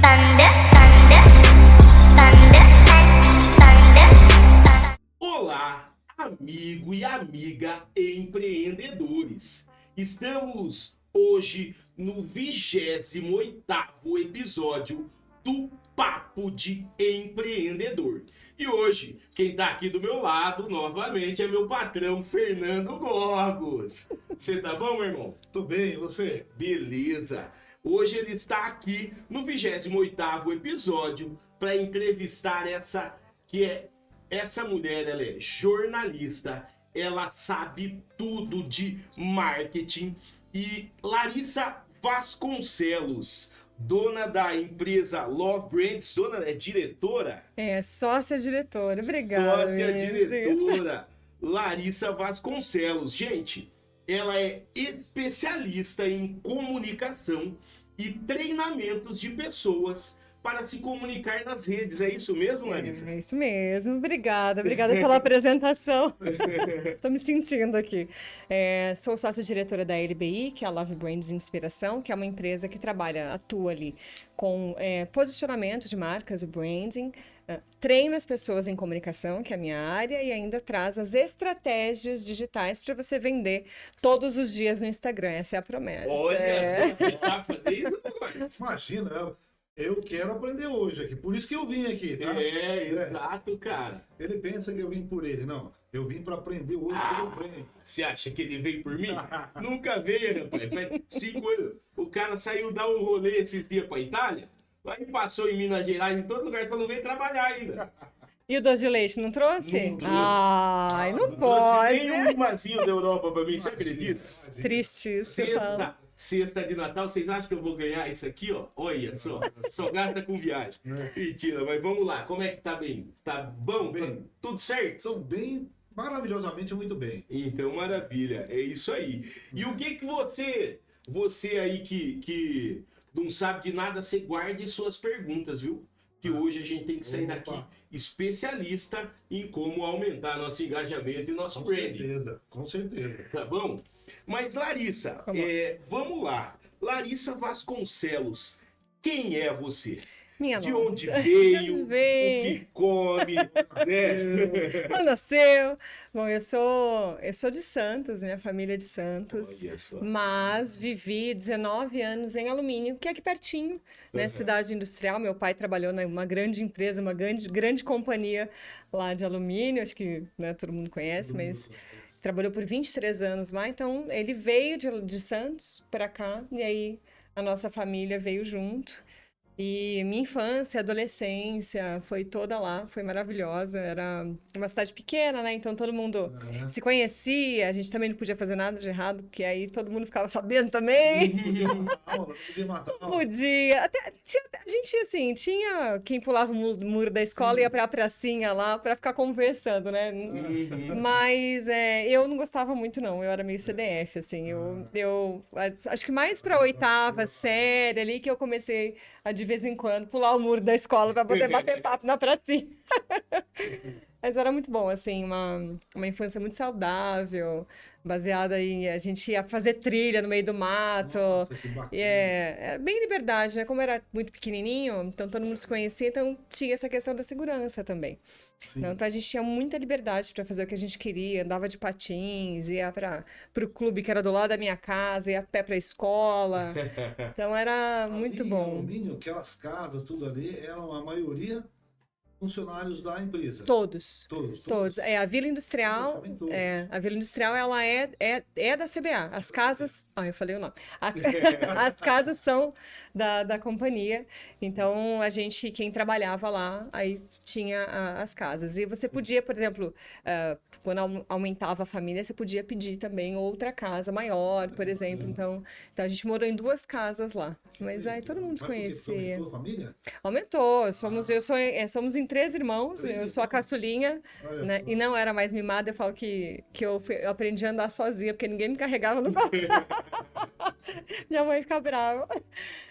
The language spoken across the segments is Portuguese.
Thunder, thunder, thunder, thunder, thunder. Olá, amigo e amiga empreendedores. Estamos hoje no 28º episódio do Papo de Empreendedor. E hoje, quem tá aqui do meu lado, novamente, é meu patrão, Fernando Gorgos. Você tá bom, meu irmão? Tô bem, e você? Beleza. Hoje ele está aqui no 28º episódio para entrevistar essa mulher, ela é jornalista, ela sabe tudo de marketing, e Larissa Vasconcelos, dona da empresa Love Brands, diretora? Sócia-diretora. Obrigada. Sócia-diretora Larissa Vasconcelos. Gente, ela é especialista em comunicação e treinamentos de pessoas para se comunicar nas redes. É isso mesmo, Larissa? É isso mesmo. Obrigada pela apresentação. Estou me sentindo aqui. Sou sócia-diretora da LBI, que é a Love Brands Inspiração, que é uma empresa que atua ali com posicionamento de marcas e branding, treina as pessoas em comunicação, que é a minha área, e ainda traz as estratégias digitais para você vender todos os dias no Instagram. Essa é a promessa. Olha, você sabe fazer isso, agora? Imagina, eu quero aprender hoje aqui, por isso que eu vim aqui, tá? Exato, cara. Ele pensa que eu vim por ele, não. Eu vim para aprender hoje sobre o bem. Você acha que ele veio por mim? Nunca veio, rapaz. Faz 5 anos. O cara saiu dar um rolê esses dias pra Itália, aí passou em Minas Gerais, em todo lugar, só não veio trabalhar ainda. E o doce de leite, não trouxe? Não trouxe. Ai, não Trouxe pode. nem um limazinho da Europa pra mim, você acredita? Tristíssimo. Sexta de Natal, vocês acham que eu vou ganhar isso aqui, ó? Olha só gasta com viagem. Mentira, mas vamos lá, como é que tá bem? Tá bom? Bem. Tá tudo certo? Estou bem, maravilhosamente muito bem. Então, maravilha, é isso aí. E o que você aí que não sabe de nada, você guarde suas perguntas, viu? Que hoje a gente tem que sair daqui especialista em como aumentar nosso engajamento e nosso branding. Com certeza. Tá bom? Mas Larissa, vamos lá. Larissa Vasconcelos, quem é você? Minha De nossa. onde De veio? onde O veio? que come? Né? Quando nasceu? Bom, eu sou de Santos, minha família é de Santos. Olha só. Mas vivi 19 anos em Alumínio, que é aqui pertinho, né? Cidade industrial. Meu pai trabalhou numa grande empresa, uma grande companhia lá de alumínio, acho que, né, todo mundo conhece, mas trabalhou por 23 anos lá. Então, ele veio de Santos para cá, e aí a nossa família veio junto. E minha infância, adolescência, foi toda lá, foi maravilhosa. Era uma cidade pequena, né? Então todo mundo se conhecia, a gente também não podia fazer nada de errado, porque aí todo mundo ficava sabendo também. Não podia matar. Não podia. A gente, assim, tinha quem pulava o muro da escola e ia pra pracinha lá pra ficar conversando, né? Mas eu não gostava muito, não. Eu era meio CDF, assim. Eu acho que mais pra 8ª série ali que eu comecei a, de vez em quando, pular o muro da escola pra poder bater papo na pracinha. Mas era muito bom, assim, uma infância muito saudável, baseada em a gente ia fazer trilha no meio do mato. Nossa, que bacana. E é bem liberdade, né? Como era muito pequenininho, então todo mundo se conhecia, então tinha essa questão da segurança também. Sim. Então a gente tinha muita liberdade para fazer o que a gente queria, andava de patins, ia para o clube que era do lado da minha casa, ia a pé para a escola. Então era muito Ali em bom. Alumínio, aquelas casas, tudo ali, eram a maioria funcionários da empresa. Todos. Todos. A Vila Industrial, Todos. a Vila Industrial, ela é da CBA. As casas, eu falei o nome. As casas são da companhia. Então, quem trabalhava lá, aí tinha as casas. E você podia, por exemplo, quando aumentava a família, você podia pedir também outra casa maior, por exemplo. Então a gente morou em 2 casas lá. Mas aí todo mundo se conhecia. Aumentou a família? Aumentou. Somos em 3 irmãos. Eu sou a caçulinha, Olha né? só. E não era mais mimada. Eu falo que eu aprendi a andar sozinha, porque ninguém me carregava no colo. Minha mãe fica brava.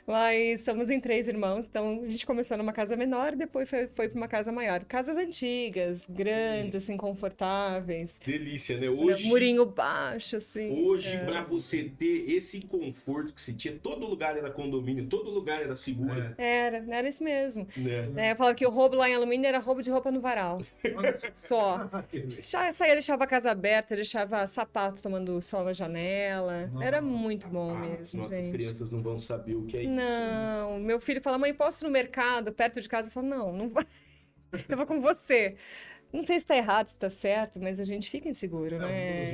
Mas somos em 3 irmãos, então a gente começou numa casa menor, depois foi para uma casa maior. Casas antigas, grandes, assim, confortáveis. Delícia, né? Hoje, Murinho baixo, assim. hoje para você ter esse conforto que você tinha, todo lugar era condomínio, todo lugar era seguro, Era isso mesmo. né? Eu falava que o roubo lá em Alumínio era roubo de roupa no varal. Só. Saía, deixava a casa aberta, deixava sapato tomando sol na janela. Era muito bom As mesmo, nossas gente. crianças não vão saber o que é isso. Não, meu filho fala, mãe, posso ir no mercado perto de casa? Eu falo, não vai. Eu vou com você. Não sei se tá errado, se tá certo, mas a gente fica inseguro, né?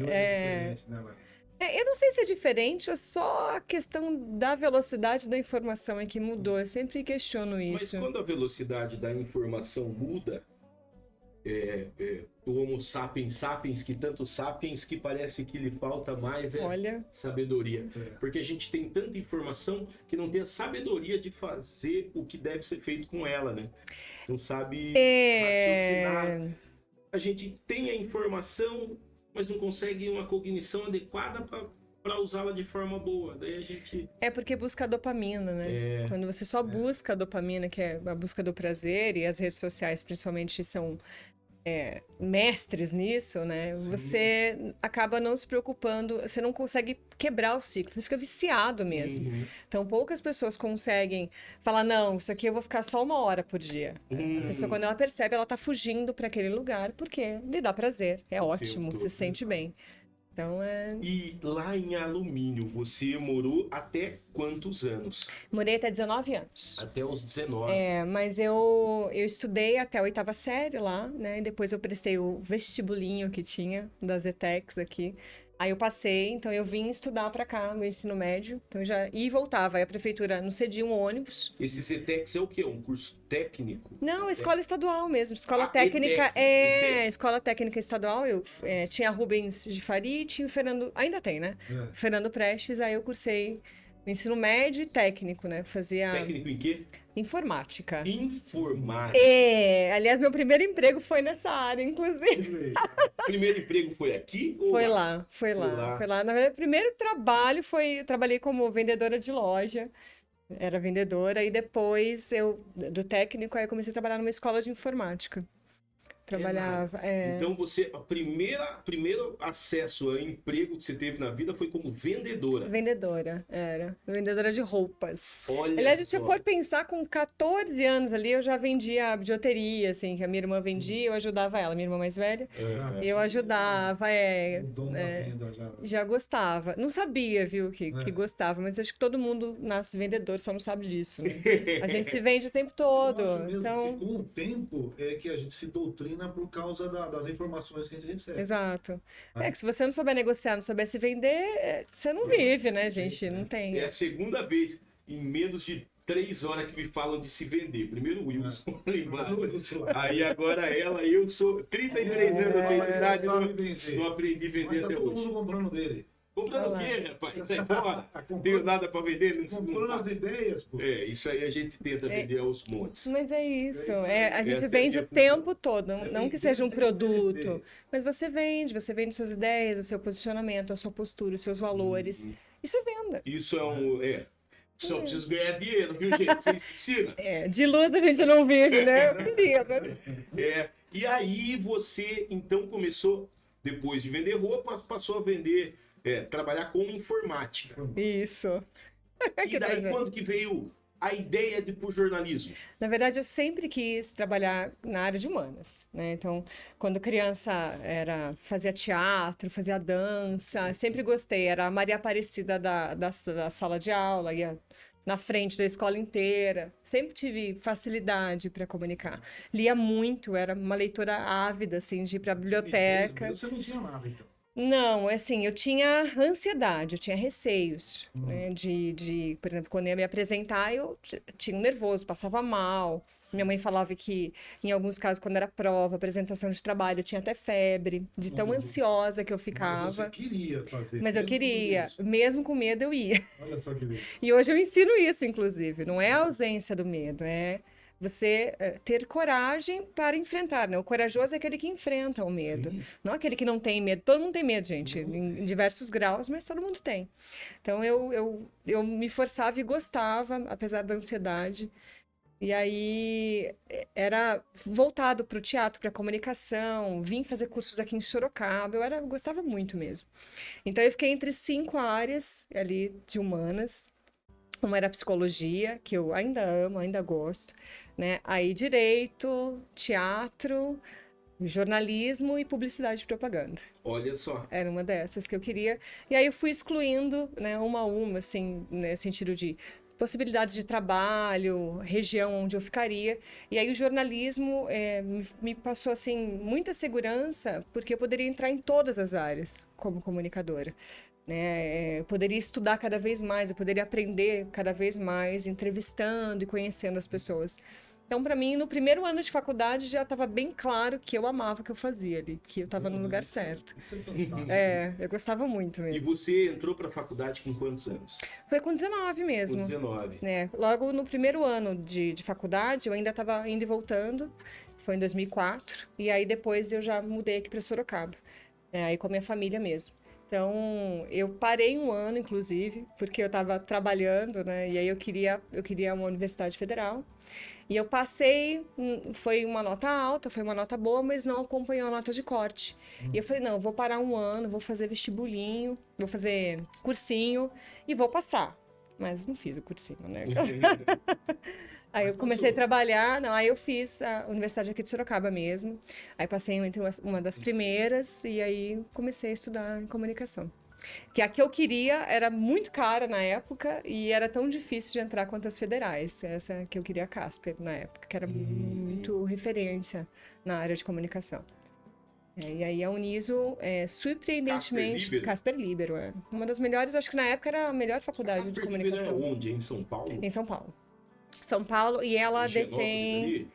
Eu não sei se é diferente ou só a questão da velocidade da informação é que mudou. Eu sempre questiono Mas isso. quando a velocidade da informação muda, o Homo sapiens sapiens, que tanto sapiens que parece que lhe falta mais Olha, sabedoria. Porque a gente tem tanta informação que não tem a sabedoria de fazer o que deve ser feito com ela, né? Não sabe raciocinar. A gente tem a informação, mas não consegue uma cognição adequada para usá-la de forma boa. Daí a gente... é porque busca a dopamina, né? Quando você só busca a dopamina, que é a busca do prazer, e as redes sociais principalmente são mestres nisso, né? Sim. Você acaba não se preocupando, você não consegue quebrar o ciclo, você fica viciado mesmo. Então, poucas pessoas conseguem falar, não, isso aqui eu vou ficar só 1 hora por dia. A pessoa, quando ela percebe, ela tá fugindo para aquele lugar, porque lhe dá prazer, é ótimo, todo. se sente bem. Então, E lá em Alumínio, você morou até quantos anos? morei até 19 anos. Até os 19. Mas eu estudei até a 8ª série lá, né? E depois eu prestei o vestibulinho que tinha das ETECs aqui. Aí eu passei, então eu vim estudar pra cá, meu ensino médio. Então eu já e voltava. Aí a prefeitura não cedia um ônibus. Esses ETECs é o quê? Um curso técnico? Não, escola estadual mesmo. Escola Ah, técnica ETEC. escola técnica estadual. Eu tinha Rubens de Faria e tinha o Fernando, ainda tem, né? Fernando Prestes. Aí eu cursei o ensino médio e técnico, né? Fazia Técnico em quê? informática. Informática. Aliás, meu primeiro emprego foi nessa área, inclusive. Primeiro emprego foi aqui? Ou Foi lá? lá, foi lá, lá. foi lá. Na verdade, o primeiro trabalho eu trabalhei como vendedora de loja, era vendedora, e depois do técnico, aí eu comecei a trabalhar numa escola de informática. Trabalhava, Então você, primeiro acesso a emprego que você teve na vida foi como vendedora. vendedora de roupas. Olha Aliás, só. se eu for pensar, com 14 anos ali, eu já vendia bijuteria, assim, que a minha irmã vendia, eu ajudava ela, minha irmã mais velha. Eu ajudava, O dono da venda já gostava. Não sabia, viu, que gostava, mas acho que todo mundo nasce vendedor, só não sabe disso, né? A gente se vende o tempo todo. Eu acho mesmo Então, que com o tempo é que a gente se doutrina por causa das informações que a gente recebe. exato. Que se você não souber negociar, não souber se vender, você não vive, né, gente? Não tem. É a segunda vez em menos de 3 horas que me falam de se vender. Primeiro o Wilson, lembrado. Aí agora eu sou 33 anos de idade, não aprendi a vender Mas tá até todo hoje. mundo comprando dele. Comprando o quê, rapaz? Sai fora. Não tenho nada pra vender. Não Comprando as ideias, pô. isso aí a gente tenta vender aos montes. Mas é isso. A gente Essa é a vende minha o tempo todo. Não vender que seja um sem produto, oferecer. mas você vende suas ideias, o seu posicionamento, a sua postura, os seus valores. Isso é venda. Isso é um... Só preciso ganhar dinheiro, viu, gente? Você ensina. De luz a gente não vive, né? Eu queria, né? E aí você, então, começou, depois de vender roupa, passou a vender, trabalhar com informática. Isso. E daí, quando que veio a ideia de ir pro jornalismo? Na verdade, eu sempre quis trabalhar na área de humanas, né? Então, quando criança fazia teatro, fazia dança, sempre gostei. Era a Maria Aparecida da sala de aula, ia na frente da escola inteira. Sempre tive facilidade para comunicar. Lia muito, era uma leitora ávida, assim, de ir para a biblioteca. Você não tinha nada, então. Não, assim, eu tinha ansiedade, eu tinha receios, né, por exemplo, quando eu ia me apresentar, eu tinha um nervoso, passava mal. Minha mãe falava que, em alguns casos, quando era prova, apresentação de trabalho, eu tinha até febre, de tão ansiosa que eu Mas ficava. você queria fazer. Mas eu mesmo com queria, isso. mesmo com medo, eu ia. Olha só que lindo. E hoje eu ensino isso, inclusive. Não é a ausência do medo, é você ter coragem para enfrentar, né? O corajoso é aquele que enfrenta o medo, Sim. não aquele que não tem medo. Todo mundo tem medo, gente, em diversos graus, mas todo mundo tem. Então, eu me forçava e gostava, apesar da ansiedade. E aí, era voltado para o teatro, para a comunicação, vim fazer cursos aqui em Sorocaba, eu gostava muito mesmo. Então, eu fiquei entre 5 áreas ali de humanas. Uma era psicologia, que eu ainda amo, ainda gosto, né? Aí direito, teatro, jornalismo e publicidade e propaganda. Olha só. Era uma dessas que eu queria. E aí eu fui excluindo, né, uma a uma, assim, no sentido de possibilidades de trabalho, região onde eu ficaria. E aí o jornalismo me passou, assim, muita segurança, porque eu poderia entrar em todas as áreas como comunicadora. Né? Eu poderia estudar cada vez mais, eu poderia aprender cada vez mais, entrevistando e conhecendo as pessoas. Então, para mim, no primeiro ano de faculdade já estava bem claro que eu amava o que eu fazia ali, que eu estava no lugar certo. Isso é fantástico. Eu gostava muito E mesmo. você entrou pra faculdade com quantos anos? Foi com 19 Com mesmo. 19. Né? Logo no primeiro ano de faculdade, eu ainda estava indo e voltando, foi em 2004, e aí depois eu já mudei aqui para Sorocaba, né? Aí com a minha família mesmo. Então, eu parei um ano, inclusive, porque eu estava trabalhando, né? E aí eu queria uma universidade federal. E eu passei, foi uma nota alta, foi uma nota boa, mas não acompanhou a nota de corte. E eu falei, não, eu vou parar um ano, vou fazer vestibulinho, vou fazer cursinho e vou passar. Mas não fiz o cursinho, né? Aí eu comecei a trabalhar, não, aí eu fiz a universidade aqui de Sorocaba mesmo. Aí passei entre uma das primeiras e aí comecei a estudar em comunicação. Que a que eu queria era muito cara na época e era tão difícil de entrar quanto as federais. Essa que eu queria, a Casper, na época, que era muito referência na área de comunicação. E aí a Uniso, surpreendentemente... Casper Libero? Casper Libero, uma das melhores, acho que na época era a melhor faculdade de Casper Libero comunicação. é onde? Em São Paulo? Em São Paulo. São Paulo, e ela Higienópolis detém... ali?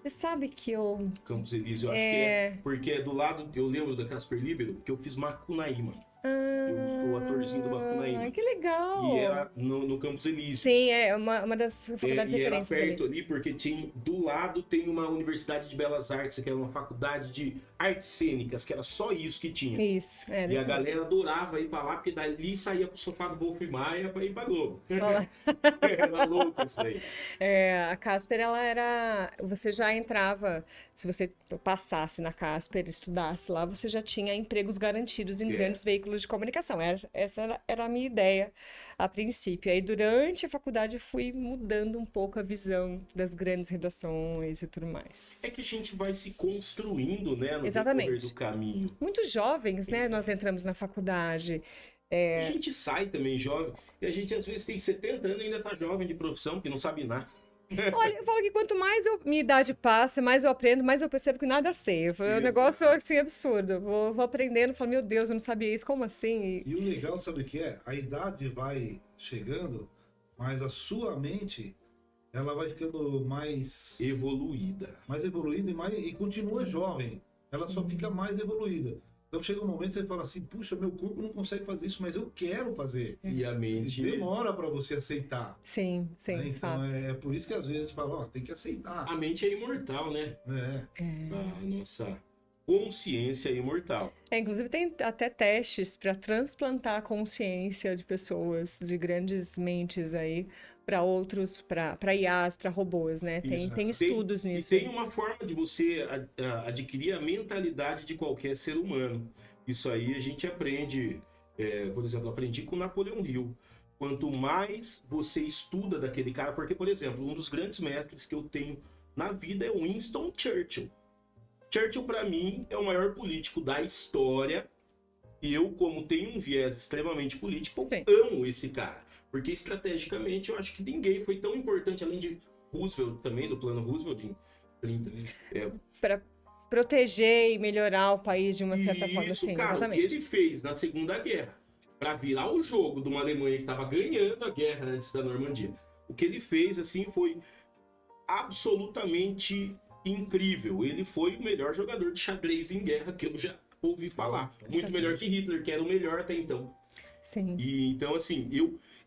Você sabe que eu... Campos Elíseos, eu acho que é. Porque é do lado, eu lembro da Casper Libero, que eu fiz Macunaíma. Eu sou o atorzinho do Macunaíma. Que legal! E era no Campos Elíseos. Sim, é uma das faculdades E era referências perto ali. ali, porque do lado tem uma Universidade de Belas Artes, que era uma faculdade de artes cênicas, que era só isso que tinha. Isso, E a isso mesmo. galera adorava ir pra lá, porque dali saía pro sofá do Wolf Maia pra ir pra Globo. Olha lá. Era louco isso aí. A Casper, ela era... Você já entrava... Se você passasse na Casper, estudasse lá, você já tinha empregos garantidos em grandes veículos de comunicação. Essa era a minha ideia a princípio. Aí, durante a faculdade, eu fui mudando um pouco a visão das grandes redações e tudo mais. É que a gente vai se construindo, né, no Exatamente. decorrer do caminho. Muitos jovens, né? Nós entramos na faculdade. A gente sai também jovem, e a gente às vezes tem 70 anos e ainda tá jovem de profissão, que não sabe nada. Olha, eu falo que quanto mais minha idade passa, mais eu aprendo, mais eu percebo que nada sei. É um negócio assim absurdo. Eu vou aprendendo e falo, meu Deus, eu não sabia isso, como assim? E o legal, sabe o que é? A idade vai chegando, mas a sua mente, ela vai ficando mais Evoluída. evoluída e continua jovem. Ela só fica mais evoluída. Então chega um momento que você fala assim, puxa, meu corpo não consegue fazer isso, mas eu quero fazer. E a E mente... demora para você aceitar. Sim, Né? de Então fato. é por isso que às vezes fala, ó, tem que aceitar. A mente é imortal, né? É. A nossa consciência é imortal. Inclusive tem até testes para transplantar a consciência de pessoas, de grandes mentes aí, para outros, para IAs, para robôs, né? Isso, Tem estudos E nisso. tem uma forma de você adquirir a mentalidade de qualquer ser humano. Isso aí a gente aprende, por exemplo, aprendi com Napoleão Hill. Quanto mais você estuda daquele cara, porque, por exemplo, um dos grandes mestres que eu tenho na vida é Winston Churchill. Churchill, para mim, é o maior político da história. E eu, como tenho um viés extremamente político, Sim. amo esse cara. Porque estrategicamente eu acho que ninguém foi tão importante, além de Roosevelt também, do plano Roosevelt em 30. Para proteger e melhorar o país de uma certa Isso, forma, sim, cara, exatamente. o que ele fez na Segunda Guerra, para virar o jogo de uma Alemanha que estava ganhando a guerra antes da Normandia, o que ele fez, assim, foi absolutamente incrível. Ele foi o melhor jogador de xadrez em guerra que eu já ouvi falar. Muito melhor que Hitler, que era o melhor até então. Sim. E então, assim,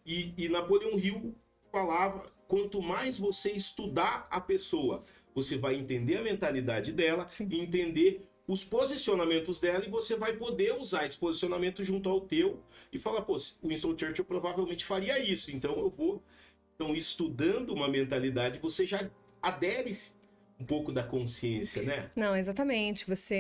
e Napoleão Hill falava, quanto mais você estudar a pessoa, você vai entender a mentalidade dela, Sim. entender os posicionamentos dela, e você vai poder usar esse posicionamento junto ao teu e falar, pô, o Winston Churchill provavelmente faria isso, então eu vou. Então, estudando uma mentalidade, você já adere um pouco da consciência, né? Não, exatamente. Você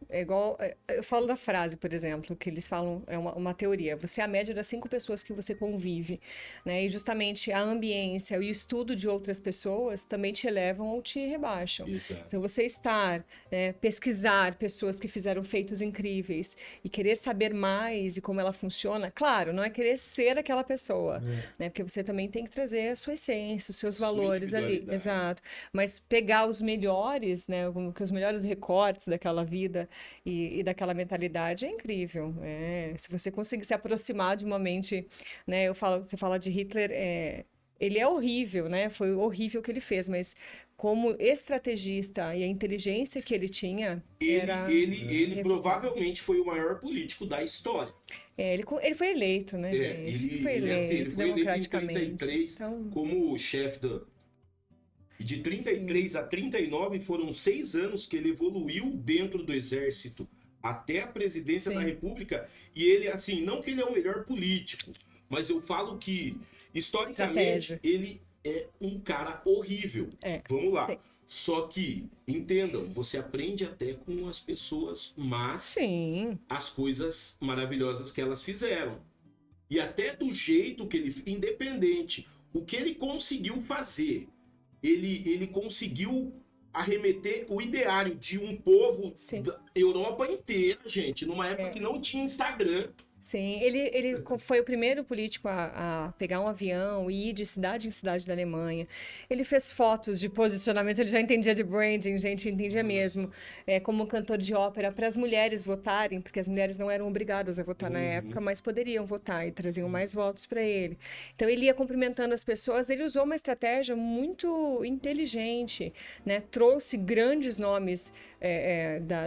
é igual. Eu falo da frase, por exemplo, que eles falam, é uma teoria. Você é a média das 5 pessoas que você convive, né? E justamente a ambiência e o estudo de outras pessoas também te elevam ou te rebaixam. Exato. Então, você estar, pesquisar pessoas que fizeram feitos incríveis e querer saber mais e como ela funciona, claro, não é querer ser aquela pessoa, né? Porque você também tem que trazer a sua essência, os seus Sua valores ali. individualidade. Exato. Mas pegar os melhores, né? Os melhores recortes daquela vida e daquela mentalidade é incrível. Se você conseguir se aproximar de uma mente, né? Você fala de Hitler, ele é horrível, né? Foi horrível o que ele fez, mas como estrategista e a inteligência que ele tinha era... Ele provavelmente foi o maior político da história. Ele foi eleito, né, gente? Ele foi eleito democraticamente. Em 33 Então, como chefe E de 33 a 39 foram 6 anos que ele evoluiu dentro do exército até a presidência Sim. da República. E ele, assim, não que ele é o melhor político, mas eu falo que, historicamente, Estratégia. ele é um cara horrível. Vamos lá. sim. Só que, entendam, você aprende até com as pessoas más Sim. as coisas maravilhosas que elas fizeram. E até do jeito que ele... Independente, o que ele conseguiu fazer, ele conseguiu arremeter o ideário de um povo Sim. da Europa inteira, gente, numa época que não tinha Instagram. Sim, ele foi o primeiro político a pegar um avião e ir de cidade em cidade da Alemanha. Ele fez fotos de posicionamento, ele já entendia de branding, gente, entendia mesmo. Como cantor de ópera, para as mulheres votarem, porque as mulheres não eram obrigadas a votar na época, mas poderiam votar e traziam mais votos para ele. Então, ele ia cumprimentando as pessoas, ele usou uma estratégia muito inteligente, né? Trouxe grandes nomes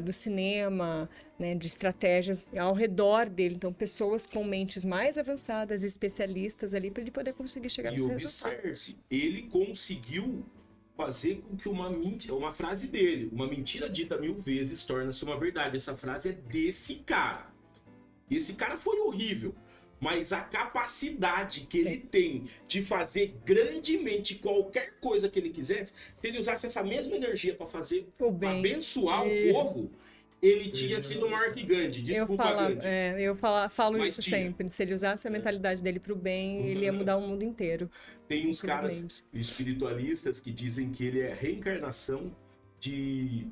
do cinema, né, de estratégias ao redor dele. Então, pessoas com mentes mais avançadas, especialistas ali, para ele poder conseguir chegar E nos resultados. observe, ele conseguiu fazer com que uma frase dele, uma mentira dita 1000 vezes torna-se uma verdade. Essa frase é desse cara. Esse cara foi horrível, mas a capacidade que ele tem de fazer grandemente qualquer coisa que ele quisesse, se ele usasse essa mesma energia para fazer, O para bem. abençoar o povo, ele tinha sido maior que Gandhi. Desculpa, Gandhi. Eu falo Mas isso tinha. sempre. Se ele usasse a mentalidade dele para o bem, ele ia mudar o mundo inteiro. Tem uns caras Infelizmente. espiritualistas que dizem que ele é a reencarnação de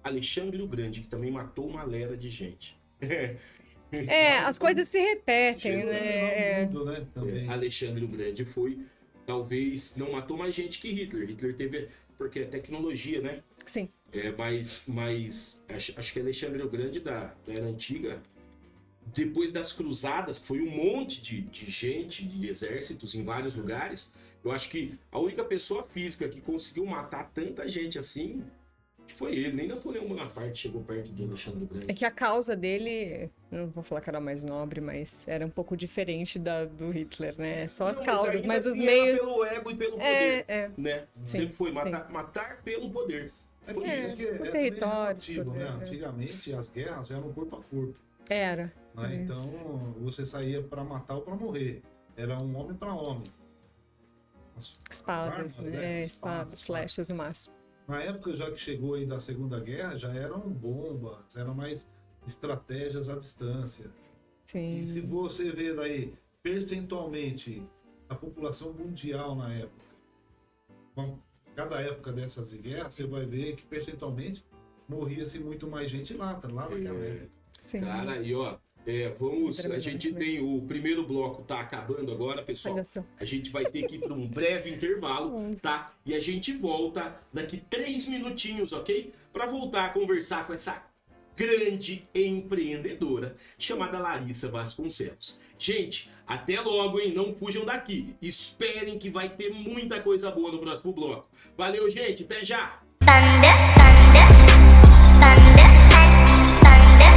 Alexandre o Grande, que também matou uma lera de gente. As coisas se repetem, Chegou né? no mundo, né? Também. Alexandre o Grande foi, talvez, não matou mais gente que Hitler. Hitler teve, porque é tecnologia, né? Sim. Mas acho que Alexandre o Grande da Era Antiga, depois das cruzadas, que foi um monte de gente, de exércitos em vários lugares, eu acho que a única pessoa física que conseguiu matar tanta gente assim foi ele. Nem Napoleão Bonaparte chegou perto de Alexandre o Grande. É que a causa dele, não vou falar que era mais nobre, mas era um pouco diferente do Hitler, né? Só as Não, causas, ainda mas os assim meios... era pelo ego e pelo poder, né? Sim, Sempre foi sim. matar pelo poder. É por isso que por também territórios, relativo, né? por- Antigamente as guerras eram corpo a corpo. Era. Né? Isso. Então você saía para matar ou para morrer. Era um homem para homem. Espadas, armas, né? né? Espadas, flechas no máximo. Na época já que chegou aí da Segunda Guerra, já eram bombas, eram mais estratégias à distância. Sim. E se você ver aí percentualmente a população mundial na época, com cada época dessas de guerra, você vai ver que percentualmente morria-se muito mais gente lá naquela época. Sim. Cara, e ó, vamos. A Tremendo, gente tremendo. tem o primeiro bloco, tá acabando agora, pessoal. Olha só. A gente vai ter que ir para um breve intervalo, tá? E a gente volta daqui 3 minutinhos, ok? Para voltar a conversar com essa grande empreendedora chamada Larissa Vasconcelos. Gente, até logo, hein? Não fujam daqui. Esperem que vai ter muita coisa boa no próximo bloco. Valeu, gente. Até já! Thunder, thunder, thunder, thunder.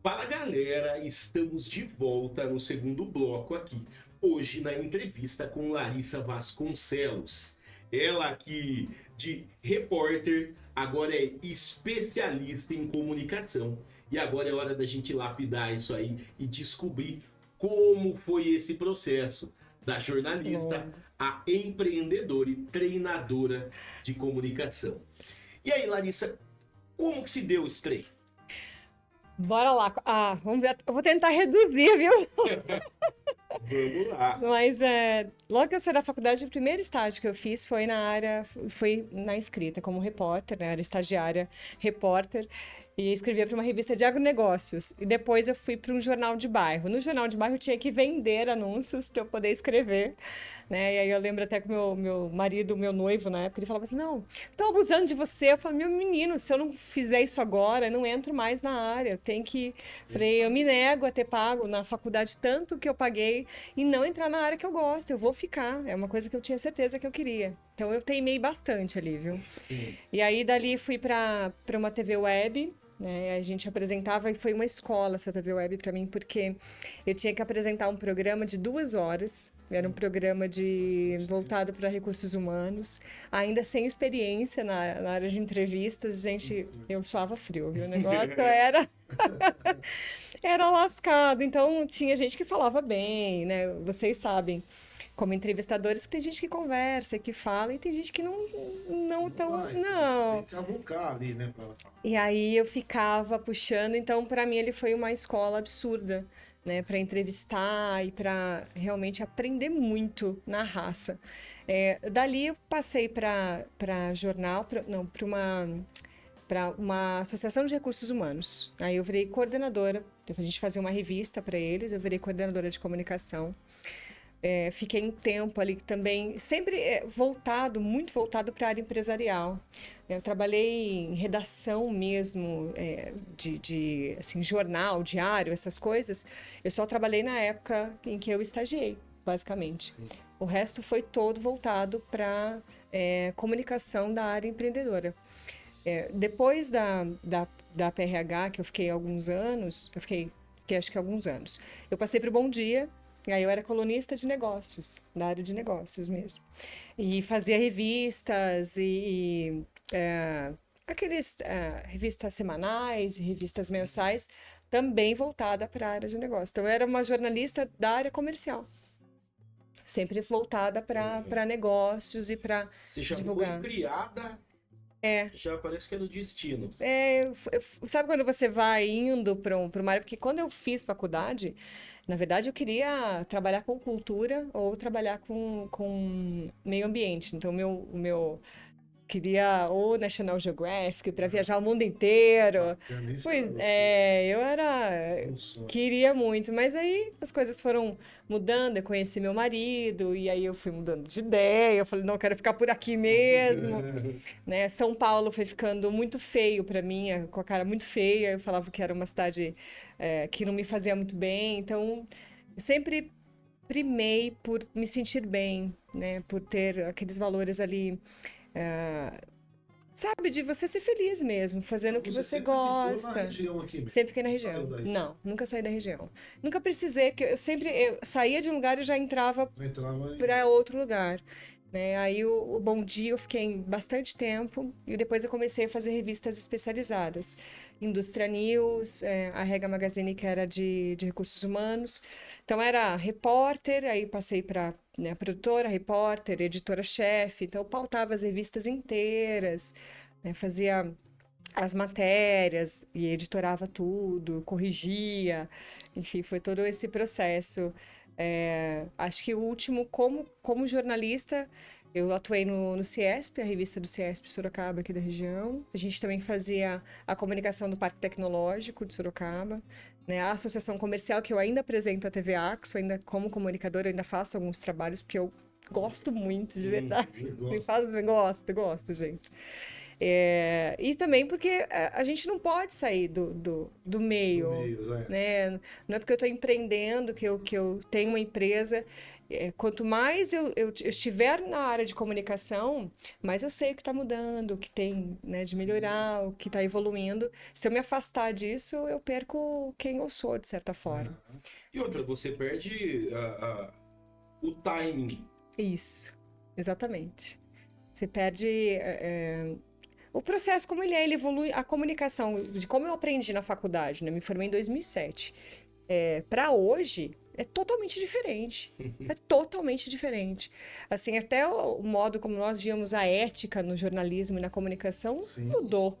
Fala, galera. Estamos de volta no segundo bloco aqui hoje na entrevista com Larissa Vasconcelos. Ela que de repórter agora é especialista em comunicação. E agora é hora da gente lapidar isso aí e descobrir como foi esse processo da jornalista a empreendedora e treinadora de comunicação. E aí, Larissa, como que se deu esse trem? Bora lá. Vamos ver. Eu vou tentar reduzir, viu? Vamos lá. Mas logo que eu saí da faculdade, o primeiro estágio que eu fiz foi foi na escrita, como repórter, né? Era estagiária, repórter. E escrevia para uma revista de agronegócios. E depois eu fui para um jornal de bairro. No jornal de bairro eu tinha que vender anúncios para eu poder escrever, né? E aí eu lembro até que meu marido, meu noivo na época, ele falava assim, não, estão abusando de você. Eu falei, meu menino, se eu não fizer isso agora, eu não entro mais na área. Eu tenho que... Falei, eu me nego a ter pago na faculdade tanto que eu paguei e não entrar na área que eu gosto. Eu vou ficar. É uma coisa que eu tinha certeza que eu queria. Então eu teimei bastante ali, viu? Sim. E aí dali fui para uma TV web, né? A gente apresentava e foi uma escola essa TV web para mim, porque eu tinha que apresentar um programa de 2 horas. Era um programa voltado para recursos humanos, ainda sem experiência na área de entrevistas. Gente, eu suava frio, viu? O negócio era era lascado. Então tinha gente que falava bem, né? Vocês sabem, como entrevistadores, que tem gente que conversa, que fala, e tem gente que não tão... Não. Tem que cavucar ali, né, pra ela falar. E aí eu ficava puxando, então para mim ele foi uma escola absurda, né, para entrevistar e para realmente aprender muito na raça. Dali eu passei para jornal, para uma associação de recursos humanos. Aí eu virei coordenadora, a gente fazia uma revista para eles, eu virei coordenadora de comunicação. Fiquei um tempo ali também, sempre muito voltado para a área empresarial. Eu trabalhei em redação mesmo, de assim, jornal, diário, essas coisas. Eu só trabalhei na época em que eu estagiei, basicamente. O resto foi todo voltado para comunicação da área empreendedora. Depois da PRH, que eu fiquei alguns anos, fiquei acho que alguns anos, eu passei para o Bom Dia. E aí eu era colunista de negócios, da área de negócios mesmo. E fazia revistas aqueles revistas semanais e revistas mensais, também voltada para a área de negócio. Então eu era uma jornalista da área comercial, sempre voltada para negócios e para Você já divulgar. foi criada, já parece que é do destino. Sabe quando você vai indo para uma área? Porque quando eu fiz faculdade, na verdade eu queria trabalhar com cultura ou trabalhar com meio ambiente. Então o meu queria o National Geographic para viajar o mundo inteiro. Eu queria muito, mas aí as coisas foram mudando, eu conheci meu marido e aí eu fui mudando de ideia, eu falei, não, eu quero ficar por aqui mesmo, né? São Paulo foi ficando muito feio para mim, com a cara muito feia, eu falava que era uma cidade que não me fazia muito bem, então eu sempre primei por me sentir bem, né? Por ter aqueles valores ali, sabe, de você ser feliz mesmo, fazendo o que você gosta. Na região aqui mesmo. Sempre fiquei na região. Saiu daí. Não, nunca saí da região. Nunca precisei, porque eu saía de um lugar e já entrava Entrava para outro lugar, né? Aí o Bom Dia eu fiquei bastante tempo e depois eu comecei a fazer revistas especializadas. Indústria News, a Rega Magazine, que era de recursos humanos. Então era repórter, aí passei para produtora, repórter, editora-chefe. Então eu pautava as revistas inteiras, né? Fazia as matérias e editorava tudo, corrigia. Enfim, foi todo esse processo. Acho que o último, como jornalista, eu atuei no CIESP, a revista do CIESP Sorocaba aqui da região. A gente também fazia a comunicação do Parque Tecnológico de Sorocaba, né? A associação comercial, que eu ainda apresento a TV Axo, ainda como comunicadora, eu ainda faço alguns trabalhos, porque eu gosto muito, de verdade. Gosto, gente. E também porque a gente não pode sair do meio, né? Não é porque eu estou empreendendo que eu tenho uma empresa. Quanto mais eu estiver na área de comunicação, mais eu sei o que está mudando, o que tem, né, de melhorar, o que está evoluindo. Se eu me afastar disso, eu perco quem eu sou, de certa forma. E outra, você perde o timing. Isso, exatamente. Você perde o processo como ele evolui, a comunicação, de como eu aprendi na faculdade, né? Me formei em 2007. Para hoje, é totalmente diferente. É totalmente diferente. Assim, até o modo como nós víamos a ética no jornalismo e na comunicação Sim. mudou.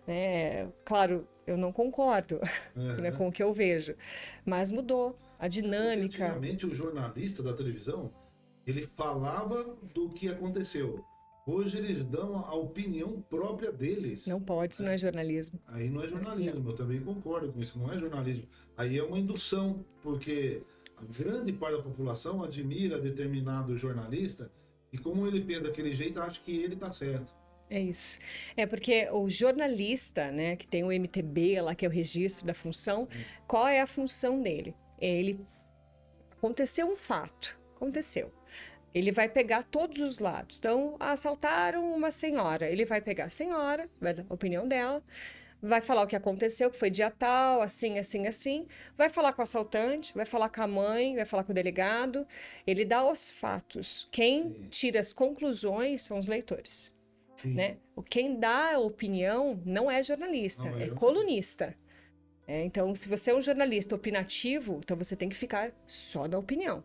Né? Claro, eu não concordo né, com o que eu vejo, mas mudou a dinâmica. Antigamente, o jornalista da televisão, ele falava do que aconteceu. Hoje eles dão a opinião própria deles. Não pode, isso não é jornalismo. Aí não é jornalismo, eu também concordo com isso, não é jornalismo. Aí é uma indução, porque a grande parte da população admira determinado jornalista e como ele pensa daquele jeito, acha que ele tá certo. É isso. É porque o jornalista, né, que tem o MTB lá, que é o registro da função, qual é a função dele? Aconteceu um fato, aconteceu. Ele vai pegar todos os lados. Então, assaltaram uma senhora. Ele vai pegar a senhora, vai dar a opinião dela, vai falar o que aconteceu, que foi dia tal, assim, assim, assim. Vai falar com o assaltante, vai falar com a mãe, vai falar com o delegado. Ele dá os fatos. Quem tira as conclusões são os leitores. Sim. Né? Quem dá a opinião não é jornalista, Não é é jornalista. colunista. Então, se você é um jornalista opinativo, então você tem que ficar só da opinião.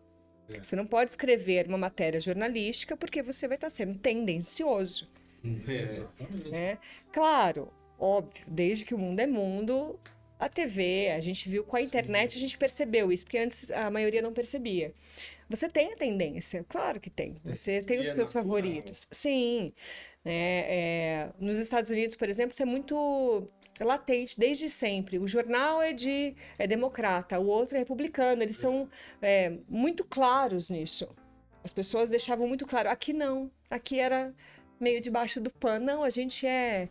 Você não pode escrever uma matéria jornalística porque você vai estar sendo tendencioso. Exatamente. Né? Claro, óbvio, desde que o mundo é mundo, a TV, a gente viu com a internet, a gente percebeu isso, porque antes a maioria não percebia. Você tem a tendência, claro que tem. Você tem os E é seus natural. favoritos. Sim. Nos Estados Unidos, por exemplo, isso é muito latente desde sempre. O jornal é democrata, o outro é republicano. Eles são muito claros nisso. As pessoas deixavam muito claro. Aqui não. Aqui era meio debaixo do pano. Não, a gente é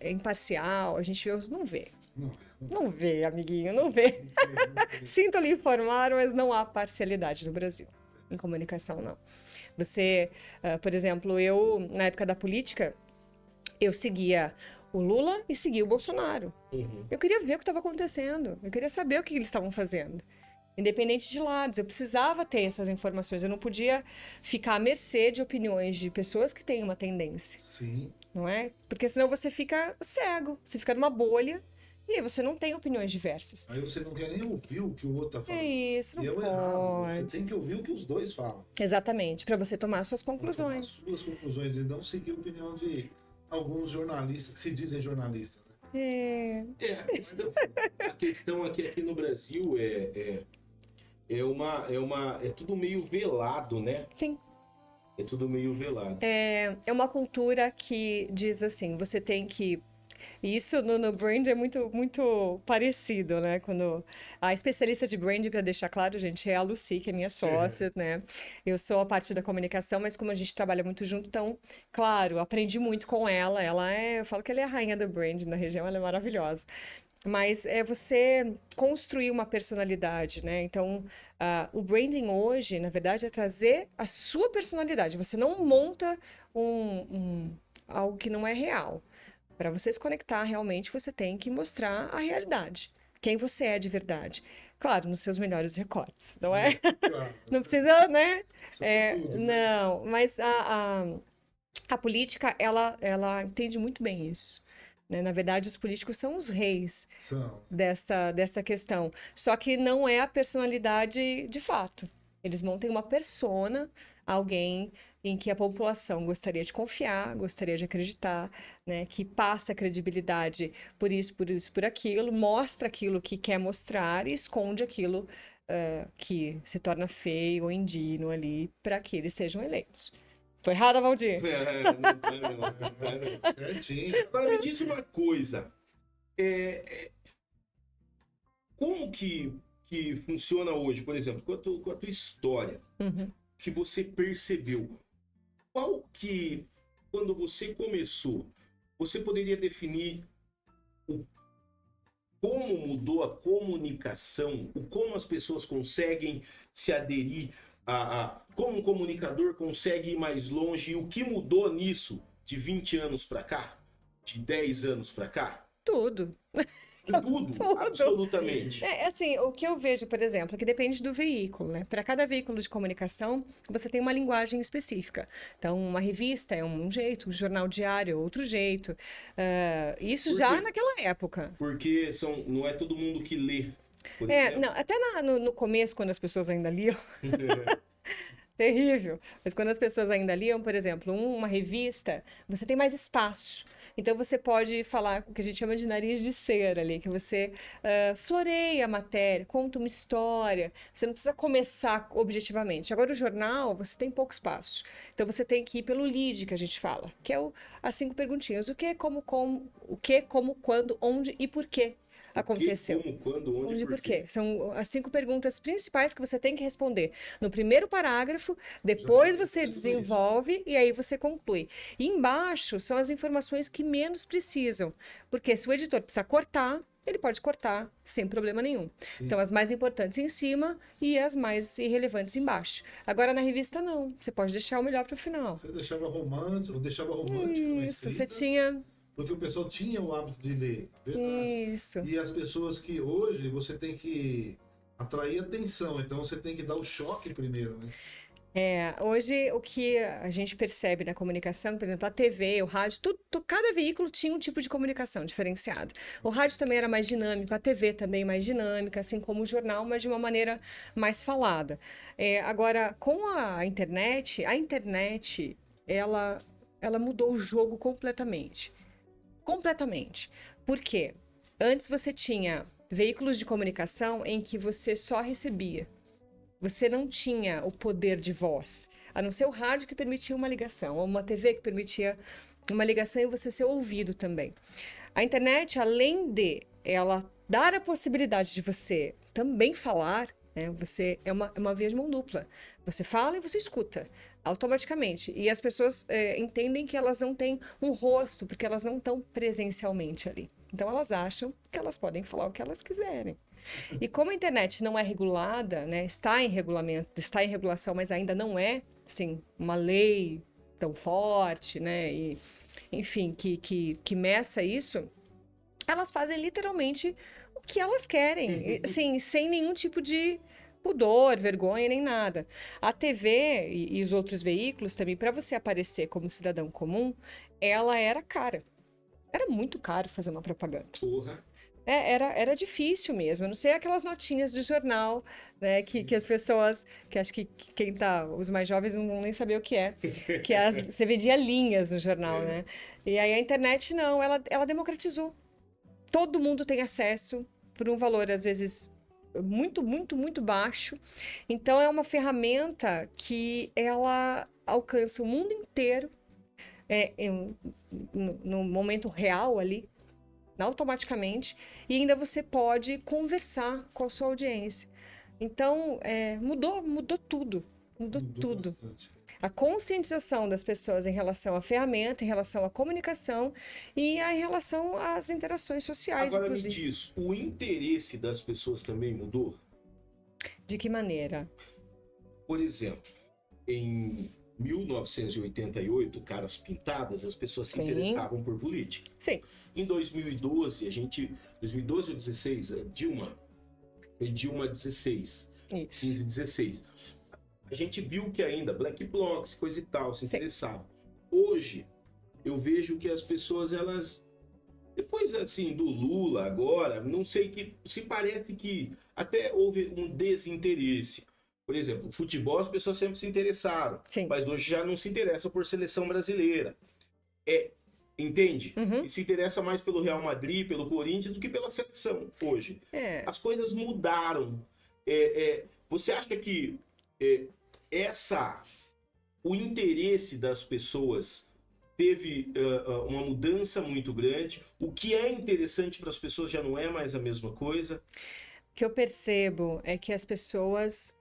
imparcial. A gente não vê. Não vê, amiguinho, não vê. Sinto lhe informar, mas não há parcialidade no Brasil. Em comunicação, não. Você, por exemplo, eu, na época da política, eu seguia o Lula e seguia o Bolsonaro. Eu queria ver o que estava acontecendo. Eu queria saber o que eles estavam fazendo. Independente de lados. Eu precisava ter essas informações. Eu não podia ficar à mercê de opiniões de pessoas que têm uma tendência. Sim. Não é? Porque senão você fica cego. Você fica numa bolha e aí você não tem opiniões diversas. Aí você não quer nem ouvir o que o outro tá falando. É isso, não E é o pode. errado. Você tem que ouvir o que os dois falam. Exatamente, para você tomar suas Tomar conclusões. as suas conclusões e não seguir a opinião de alguns jornalistas que se dizem jornalistas. Né? A questão aqui no Brasil é tudo meio velado, né? Sim. É tudo meio velado. É uma cultura que diz assim, você tem que... E isso no brand é muito, muito parecido, né? Quando a especialista de brand, para deixar claro, gente, é a Lucy, que é minha sócia, né? Eu sou a parte da comunicação, mas como a gente trabalha muito junto, então, claro, aprendi muito com ela. Eu falo que ela é a rainha do brand na região, ela é maravilhosa. Mas é você construir uma personalidade, né? Então, o branding hoje, na verdade, é trazer a sua personalidade. Você não monta algo que não é real. Para você se conectar realmente, você tem que mostrar a realidade. Quem você é de verdade. Claro, nos seus melhores recortes, não é? Claro. Não precisa, né? Precisa ser tudo, né? Não, mas a política, ela entende muito bem isso. Né? Na verdade, os políticos são os reis São. dessa questão. Só que não é a personalidade de fato. Eles montam uma persona, alguém em que a população gostaria de confiar, gostaria de acreditar, né? Que passa credibilidade por isso, por aquilo, mostra aquilo que quer mostrar e esconde aquilo que se torna feio ou indigno ali para que eles sejam eleitos. Foi errado, Valdir? Não tá. Certinho. Agora me diz uma coisa. Como que funciona hoje, por exemplo, com a tua história, Uhum. que você percebeu? Qual que, quando você começou, você poderia definir como mudou a comunicação, como as pessoas conseguem se aderir como um comunicador consegue ir mais longe e o que mudou nisso de 20 anos para cá, de 10 anos para cá? Tudo. Em tudo, Tudo. absolutamente. Assim, o que eu vejo, por exemplo, é que depende do veículo, né? Para cada veículo de comunicação, você tem uma linguagem específica. Então, uma revista é um jeito, um jornal diário é outro jeito. Isso Por já quê? naquela época. Porque não é todo mundo que lê, por exemplo. Não, até no começo, quando as pessoas ainda liam, terrível. Mas quando as pessoas ainda liam, por exemplo, uma revista, você tem mais espaço. Então você pode falar o que a gente chama de nariz de cera ali, que você floreia a matéria, conta uma história. Você não precisa começar objetivamente. Agora o jornal, você tem pouco espaço. Então você tem que ir pelo lead, que a gente fala, que é as 5 perguntinhas. O que, como, quando, onde e por quê aconteceu. O que, como, quando, onde Onde e e por por quê? São as 5 perguntas principais que você tem que responder no primeiro parágrafo, depois você desenvolve e aí você conclui. E embaixo são as informações que menos precisam, porque se o editor precisar cortar, ele pode cortar sem problema nenhum. Sim. Então, as mais importantes em cima e as mais irrelevantes embaixo. Agora, na revista, não. Você pode deixar o melhor para o final. Você deixava romântico na Isso, escrita, você tinha... porque o pessoal tinha o hábito de ler, verdade. Isso. E as pessoas que hoje você tem que atrair atenção, então você tem que dar o choque primeiro, né? Hoje o que a gente percebe na comunicação, por exemplo, a TV, o rádio, cada veículo tinha um tipo de comunicação diferenciado. O rádio também era mais dinâmico, a TV também mais dinâmica, assim como o jornal, mas de uma maneira mais falada. Agora, com a internet, ela mudou o jogo completamente. Completamente. Por quê? Antes você tinha veículos de comunicação em que você só recebia. Você não tinha o poder de voz, a não ser o rádio que permitia uma ligação, ou uma TV que permitia uma ligação e você ser ouvido também. A internet, além de ela dar a possibilidade de você também falar, né, você é uma via de mão dupla. Você fala e você escuta automaticamente. E as pessoas entendem que elas não têm um rosto, porque elas não estão presencialmente ali. Então elas acham que elas podem falar o que elas quiserem. E como a internet não é regulada, né, está em regulamento, está em regulação, mas ainda não é, assim, uma lei tão forte, né, e, enfim, que meça isso, elas fazem literalmente o que elas querem, assim, sem nenhum tipo de pudor, vergonha, nem nada. A TV e os outros veículos também, para você aparecer como cidadão comum, ela era cara. Era muito caro fazer uma propaganda. Porra. Era difícil mesmo. Eu não sei aquelas notinhas de jornal, né, que as pessoas, que acho que quem tá, os mais jovens não vão nem saber o que é, você vendia linhas no jornal, né? E aí a internet não, ela democratizou. Todo mundo tem acesso por um valor, às vezes, muito, muito, muito baixo. Então é uma ferramenta que ela alcança o mundo inteiro no momento real ali, automaticamente, e ainda você pode conversar com a sua audiência. Então, mudou tudo. Mudou tudo. Bastante. A conscientização das pessoas em relação à ferramenta, em relação à comunicação e em relação às interações sociais, Agora inclusive. me diz, o interesse das pessoas também mudou? De que maneira? Por exemplo, em 1988, Caras Pintadas, as pessoas se Sim. interessavam por política. Sim. Em 2012, 2012 ou 16, foi Dilma 16, Isso. 15, 16. A gente viu que ainda Black Blocs, coisa e tal, se Sim. interessavam. Hoje, eu vejo que as pessoas, elas, depois assim, do Lula agora, não sei, que se parece que até houve um desinteresse. Por exemplo, futebol as pessoas sempre se interessaram, Sim. mas hoje já não se interessam por seleção brasileira. Entende? Uhum. E se interessa mais pelo Real Madrid, pelo Corinthians, do que pela seleção hoje. As coisas mudaram. Você acha que o interesse das pessoas teve uma mudança muito grande? O que é interessante para as pessoas já não é mais a mesma coisa? O que eu percebo é que as pessoas,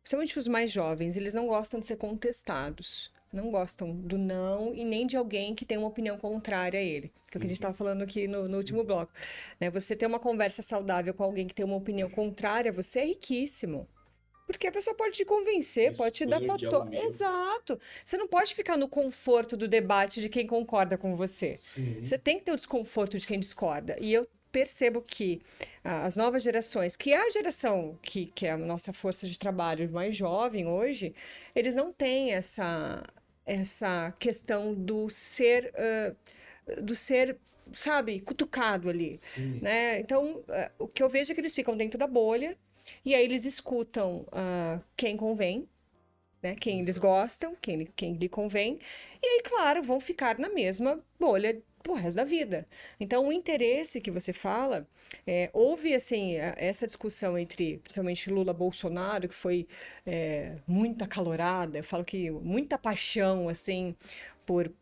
principalmente os mais jovens, eles não gostam de ser contestados. Não gostam do não e nem de alguém que tem uma opinião contrária a ele. Que é o que a gente estava falando aqui no último bloco. Né? Você ter uma conversa saudável com alguém que tem uma opinião contrária a você é riquíssimo. Porque a pessoa pode te convencer, pode te dar Expande fator. ao meio. Exato. Você não pode ficar no conforto do debate de quem concorda com você. Sim. Você tem que ter o desconforto de quem discorda. E eu percebo que as novas gerações, que é a geração que é a nossa força de trabalho mais jovem hoje, eles não têm essa questão do ser, sabe, cutucado ali, Sim. né? Então, o que eu vejo é que eles ficam dentro da bolha e aí eles escutam quem convém, né? Quem eles gostam, quem lhe convém, e aí, claro, vão ficar na mesma bolha pro resto da vida. Então, o interesse que você fala, houve, assim, essa discussão entre, principalmente Lula e Bolsonaro, que foi muito acalorada, eu falo que muita paixão, assim, por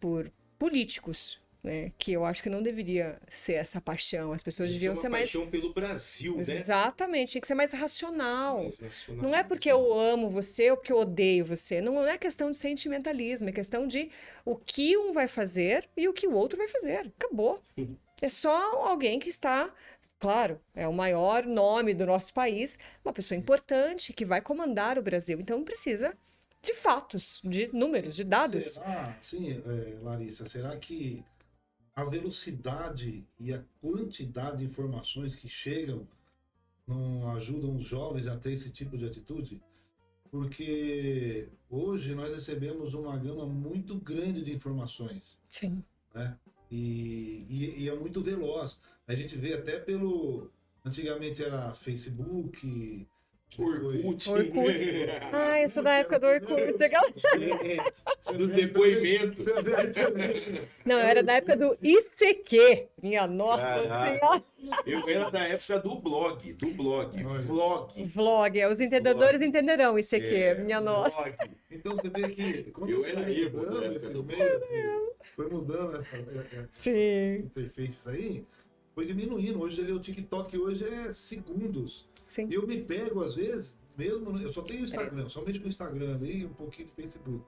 políticos, né? Que eu acho que não deveria ser essa paixão, as pessoas Isso é deviam uma ser mais... paixão pelo Brasil, né? Exatamente, tinha que ser mais racional. Mais nacional. Não é porque eu amo você ou porque eu odeio você. Não é questão de sentimentalismo, é questão de o que um vai fazer e o que o outro vai fazer. Acabou. É só alguém que está, claro, é o maior nome do nosso país, uma pessoa importante que vai comandar o Brasil. Então precisa de fatos, de números, de dados. Será, sim, Larissa, será que a velocidade e a quantidade de informações que chegam não ajudam os jovens a ter esse tipo de atitude? Porque hoje nós recebemos uma gama muito grande de informações, Sim. né? E é muito veloz. A gente vê até pelo... Antigamente era Facebook... Orkut. Orkut. Ah, eu sou da época do Orkut. Dos depoimentos. Não, eu era da época do ICQ. Minha nossa Caraca. senhora. Eu era da época do blog. Olha. Blog. Vlog, os entendedores Blog. entenderão ICQ. Minha nossa. Blog. Então você vê que quando Eu era foi emo, mudando né? esses meios, foi mudando essas Sim, interfaces aí, foi diminuindo. Hoje você vê o TikTok hoje é segundos. sim. E eu me pego, às vezes, mesmo. Eu só tenho Instagram, somente com o Instagram ali e um pouquinho de Facebook.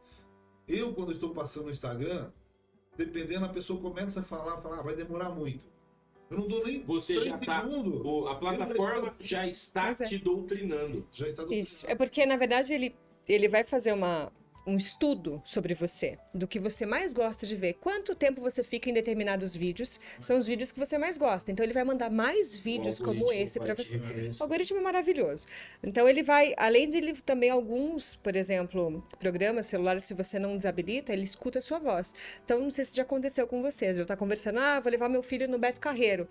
Eu, quando estou passando no Instagram, dependendo, a pessoa começa a falar, vai demorar muito. Eu não dou nem Você 3 já tá. segundos. A plataforma já está Mas é. te doutrinando. Já está Isso. É porque, na verdade, ele vai fazer um estudo sobre você, do que você mais gosta de ver. Quanto tempo você fica em determinados vídeos, são os vídeos que você mais gosta. Então, ele vai mandar mais vídeos O como algoritmo esse vai para te você. reconhecer. O algoritmo é maravilhoso. Então, ele vai, além de ele também alguns, por exemplo, programas celulares, se você não desabilita, ele escuta a sua voz. Então, não sei se já aconteceu com vocês. Eu estou conversando, vou levar meu filho no Beto Carreiro,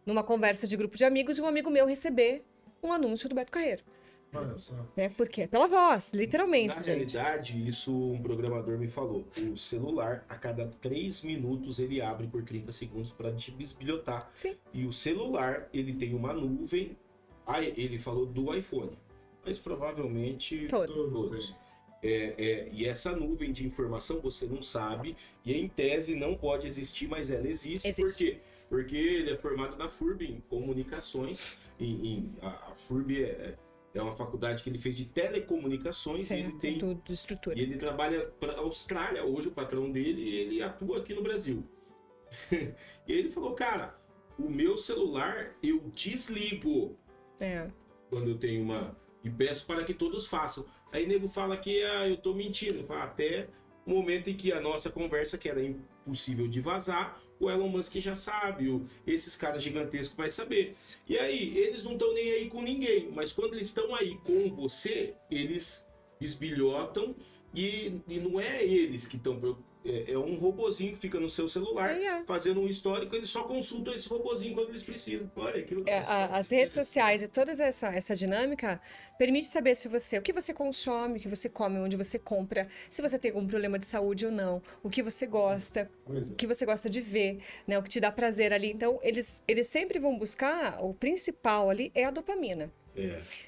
numa conversa de grupo de amigos, e um amigo meu receber um anúncio do Beto Carreiro. Olha só. Né? Por quê? Pela voz, literalmente, Na gente. realidade, isso um programador me falou. O celular, a cada 3 minutos, ele abre por 30 segundos para te bisbilhotar. Sim. E o celular, ele tem uma nuvem. Aí ele falou do iPhone, mas provavelmente Todos. todos. E essa nuvem de informação você não sabe, e em tese não pode existir, mas ela existe. Existe. Por quê? Porque ele é formado na FURB em comunicações. A FURB é uma faculdade que ele fez de telecomunicações, e ele Certo, tem tudo, estrutura. e ele trabalha para a Austrália, hoje o patrão dele, ele atua aqui no Brasil. E ele falou, cara, o meu celular eu desligo É. quando eu tenho uma... E peço para que todos façam. Aí nego fala que eu tô mentindo. Fala, até o momento em que a nossa conversa, que era impossível de vazar, o Elon Musk já sabe, esses caras gigantescos vai saber. E aí, eles não estão nem aí com ninguém, mas quando eles estão aí com você, eles bisbilhotam e não é eles que estão... É um robozinho que fica no seu celular fazendo um histórico, eles só consultam esse robozinho quando eles precisam. Olha, aquilo As redes sociais e toda essa dinâmica permite saber o que você consome, o que você come, onde você compra, se você tem algum problema de saúde ou não, o que você gosta, o que você gosta de ver, né, o que te dá prazer ali. Então, eles sempre vão buscar, o principal ali é a dopamina.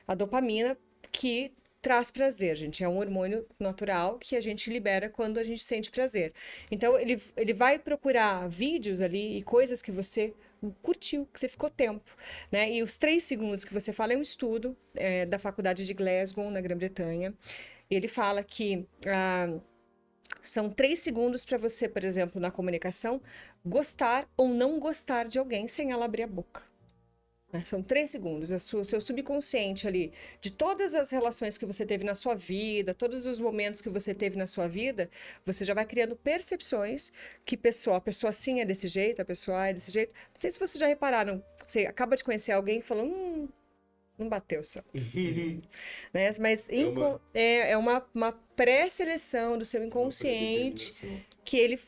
A dopamina que traz prazer, gente. É um hormônio natural que a gente libera quando a gente sente prazer. Então, ele vai procurar vídeos ali e coisas que você curtiu, que você ficou tempo, né? E os 3 segundos que você fala é um estudo da faculdade de Glasgow, na Grã-Bretanha. Ele fala que são 3 segundos para você, por exemplo, na comunicação, gostar ou não gostar de alguém sem ela abrir a boca. né? São 3 segundos. Seu subconsciente ali, de todas as relações que você teve na sua vida, todos os momentos que você teve na sua vida, você já vai criando percepções que a pessoa assim é desse jeito, a pessoa A é desse jeito. Não sei se vocês já repararam, você acaba de conhecer alguém e fala, não bateu só. Né? Mas é uma pré-seleção do seu inconsciente que ele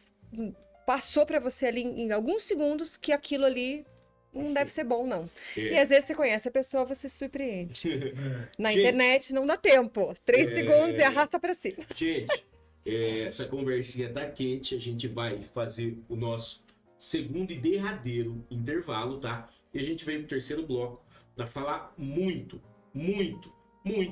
passou para você ali em alguns segundos que aquilo ali não deve ser bom, não. E às vezes você conhece a pessoa, você se surpreende. Na Gente, internet não dá tempo. 3 segundos e arrasta para cima. Gente, essa conversinha tá quente. A gente vai fazer o nosso segundo e derradeiro intervalo, tá? E a gente vem pro terceiro bloco para falar muito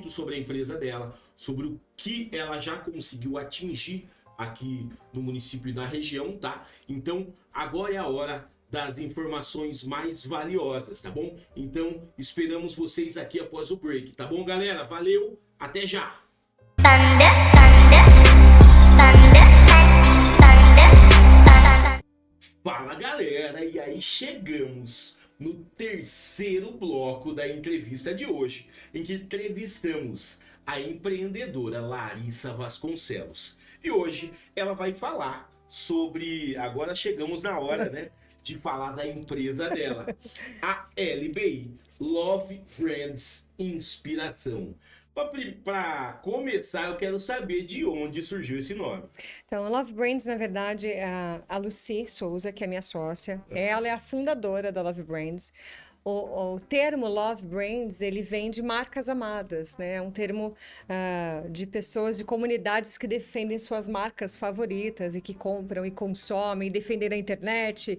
sobre a empresa dela, sobre o que ela já conseguiu atingir aqui no município e na região, tá? Então, agora é a hora das informações mais valiosas, tá bom? Então, esperamos vocês aqui após o break, tá bom, galera? Valeu, até já! Thunder, thunder, thunder, thunder, thunder. Fala, galera! E aí chegamos no terceiro bloco da entrevista de hoje, em que entrevistamos a empreendedora Larissa Vasconcelos. E hoje ela vai falar sobre... Agora chegamos na hora, né? De falar da empresa dela, a LBI, Love Brands Inspiração. Para começar, eu quero saber de onde surgiu esse nome. Então, a Love Brands, na verdade, é a Lucy Souza, que é minha sócia. Ela é a fundadora da Love Brands. O termo Love Brands, ele vem de marcas amadas, né? É um termo de pessoas, de comunidades que defendem suas marcas favoritas e que compram e consomem, defendem na internet.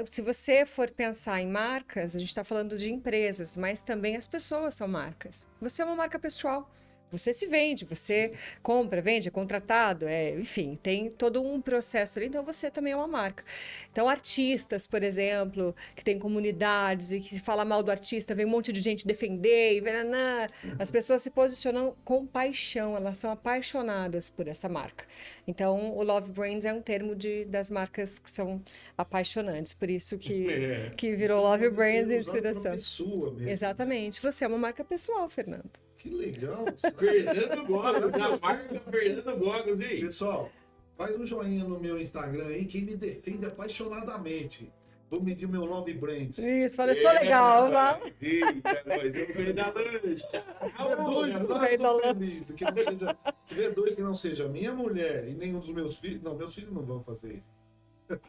Se você for pensar em marcas, a gente está falando de empresas, mas também as pessoas são marcas. Você é uma marca pessoal. Você se vende, você compra, vende, é contratado, enfim, tem todo um processo ali, então você também é uma marca. Então, artistas, por exemplo, que tem comunidades e que se fala mal do artista, vem um monte de gente defender, as pessoas se posicionam com paixão, elas são apaixonadas por essa marca. Então, o Love Brands é um termo das marcas que são apaixonantes, por isso que virou Love Brands de inspiração. Pessoa mesmo. Exatamente, você é uma marca pessoal, Fernando. Que legal. Fernando Gomes, a marca Fernando Gomes, hein? Pessoal, faz um joinha no meu Instagram aí, quem me defende apaixonadamente. Vou medir o meu Love Brands. Isso, parece só legal, vá. Eita, nós, eu venho da lancha. Se tiver dois que não seja minha mulher e nenhum dos meus filhos, não, meus filhos não vão fazer isso.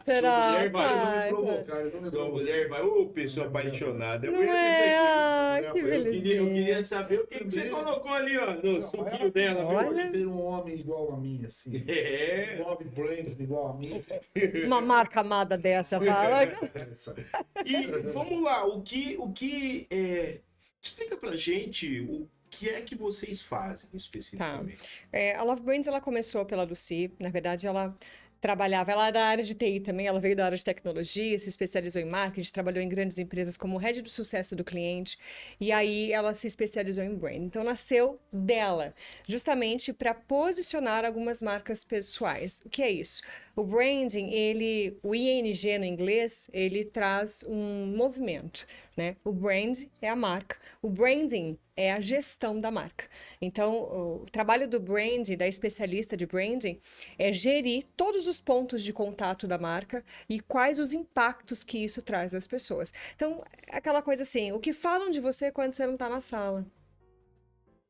Será? Mulher vai Eles vão me provocar, Sua mulher vai, ô, pessoa apaixonada. Não é? Que Eu belezinha. queria saber o que você colocou ali, ó, no suquinho dela. Olha, Olha. ter um homem igual a mim, assim. É. Love Brands igual a mim. Assim. Uma marca amada dessa, fala. Essa. E vamos lá, explica pra gente o que é que vocês fazem especificamente. A Love Brands, ela começou pela Lucy, na verdade, ela é da área de TI também, ela veio da área de tecnologia, se especializou em marketing, trabalhou em grandes empresas como head do sucesso do cliente, e aí ela se especializou em brand. Então, nasceu dela, justamente para posicionar algumas marcas pessoais. O que é isso? O branding, o ING no inglês, ele traz um movimento, né? O brand é a marca, o branding é a gestão da marca. Então, o trabalho do branding, da especialista de branding, é gerir todos os pontos de contato da marca e quais os impactos que isso traz às pessoas. Então, aquela coisa assim, o que falam de você quando você não está na sala?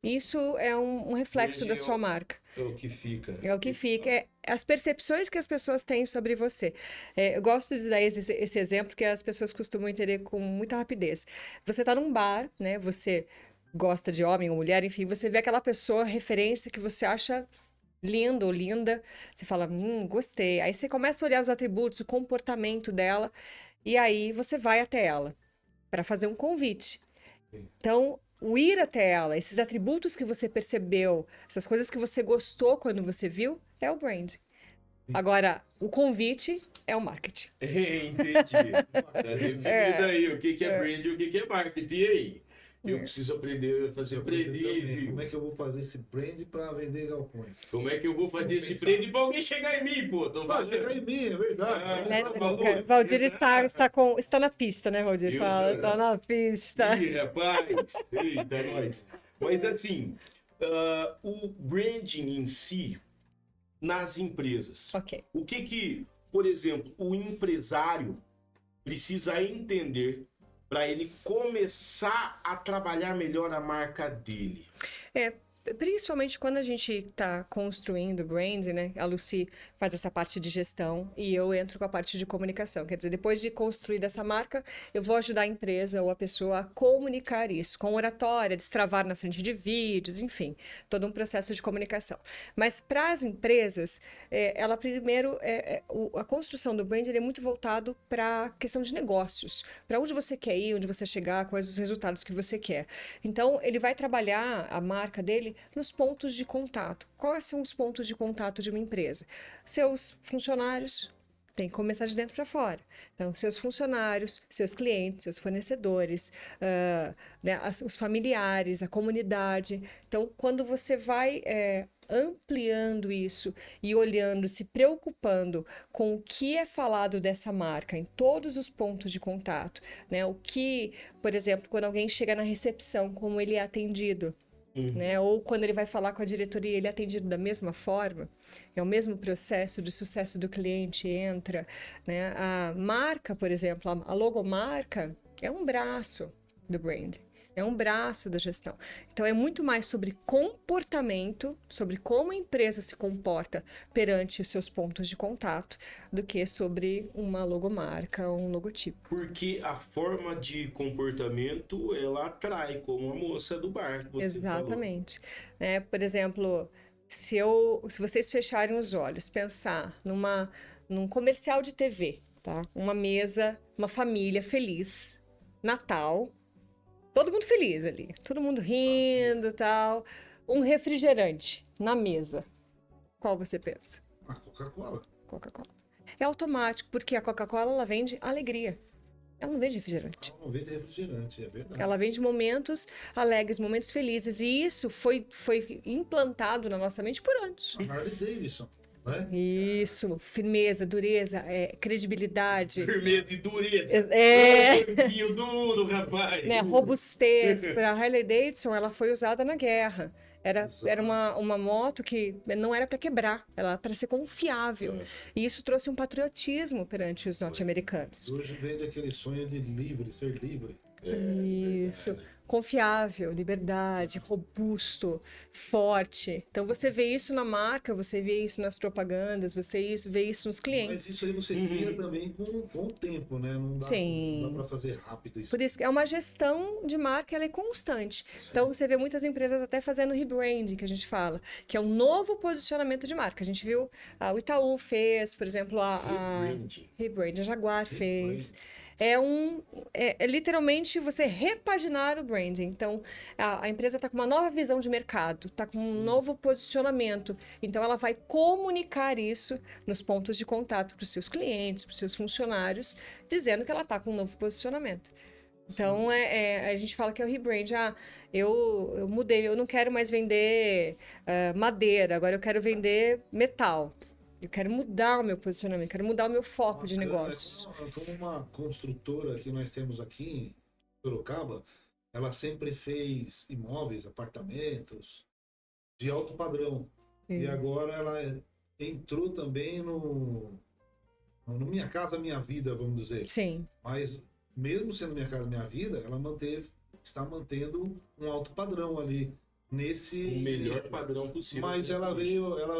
Isso é um reflexo da sua marca. É o que fica. É o que fica. É as percepções que as pessoas têm sobre você. Eu gosto de dar esse exemplo que as pessoas costumam entender com muita rapidez. Você está num bar, né? Você gosta de homem ou mulher, enfim, você vê aquela pessoa, referência que você acha lindo ou linda. Você fala, gostei. Aí você começa a olhar os atributos, o comportamento dela, e aí você vai até ela para fazer um convite. Então, o ir até ela, esses atributos que você percebeu, essas coisas que você gostou quando você viu, é o brand. Agora, o convite é o marketing. Entendi. Tá definido aí o que é brand e o que é marketing. E aí? Eu preciso aprender a fazer Aprender também. brand. Como é que eu vou fazer esse brand para vender galpões? Como é que eu vou fazer esse brand pra alguém chegar em mim, pô? Tô Vai chegar fazendo. em mim, é verdade. Né? falou. Valdir está na pista, né, Valdir? Eu Fala, já- tá na pista. Ih, rapaz! Eita, nós. Mas assim, o branding em si, nas empresas, Ok. o que, por exemplo, o empresário precisa entender para ele começar a trabalhar melhor a marca dele? Principalmente quando a gente está construindo brand, né? A Lucy faz essa parte de gestão e eu entro com a parte de comunicação. Quer dizer, depois de construir essa marca, eu vou ajudar a empresa ou a pessoa a comunicar isso, com oratória, destravar na frente de vídeos, enfim, todo um processo de comunicação. Mas para as empresas, ela primeiro, a construção do brand ele é muito voltado para a questão de negócios, para onde você quer ir, onde você chegar, quais os resultados que você quer. Então, ele vai trabalhar a marca dele nos pontos de contato. Quais são os pontos de contato de uma empresa? Seus funcionários têm que começar de dentro para fora. Então, seus funcionários, seus clientes, seus fornecedores, né, os familiares, a comunidade. Então, quando você vai ampliando isso e olhando, se preocupando com o que é falado dessa marca em todos os pontos de contato, né? O que, por exemplo, quando alguém chega na recepção, como ele é atendido, né? Ou quando ele vai falar com a diretoria, ele é atendido da mesma forma, é o mesmo processo de sucesso do cliente, entra, né? A marca, por exemplo, a logomarca é um braço do brand, é um braço da gestão. Então, é muito mais sobre comportamento, sobre como a empresa se comporta perante os seus pontos de contato, do que sobre uma logomarca ou um logotipo. Porque a forma de comportamento, ela atrai, como a moça do bar que você Exatamente. Por exemplo, se vocês fecharem os olhos, pensar num comercial de TV, tá? Uma mesa, uma família feliz, Natal, todo mundo feliz ali, todo mundo rindo e tal, um refrigerante na mesa. Qual você pensa? A Coca-Cola. Coca-Cola. É automático, porque a Coca-Cola ela vende alegria. Ela não vende refrigerante. Ela não vende refrigerante, é verdade. Ela vende momentos alegres, momentos felizes. E isso foi implantado na nossa mente por anos. A Harley Davidson, né? Isso, firmeza, dureza, credibilidade, Firmeza e dureza. Corpinho duro, rapaz. né, robustez. Para a Harley Davidson, ela foi usada na guerra. Era uma moto que não era para quebrar, ela era para ser confiável. E isso trouxe um patriotismo perante os norte-americanos. Hoje vende aquele sonho de ser livre. Isso. Confiável, liberdade, robusto, forte. Então você vê isso na marca, você vê isso nas propagandas, você vê isso nos Mas clientes. isso aí você cria também com o tempo, né? Não dá, Sim. não dá para fazer rápido isso. Por isso, é uma gestão de marca, ela é constante. Então, você vê muitas empresas até fazendo rebranding, que a gente fala, que é um novo posicionamento de marca. A gente viu, o Itaú fez, por exemplo, rebranding, a Jaguar fez. É literalmente você repaginar o branding. Então, a empresa está com uma nova visão de mercado, está com um novo posicionamento. Então, ela vai comunicar isso nos pontos de contato para os seus clientes, para os seus funcionários, dizendo que ela está com um novo posicionamento. Então, a gente fala que é o rebrand. Eu mudei, eu não quero mais vender madeira, agora eu quero vender metal. Eu quero mudar o meu posicionamento, quero mudar o meu foco de negócios. Como uma construtora que nós temos aqui em Sorocaba, ela sempre fez imóveis, apartamentos de alto padrão. E agora ela entrou também no Minha Casa Minha Vida, vamos dizer. Sim. Mas mesmo sendo Minha Casa Minha Vida, ela está mantendo um alto padrão ali nesse O melhor padrão possível. Mas ela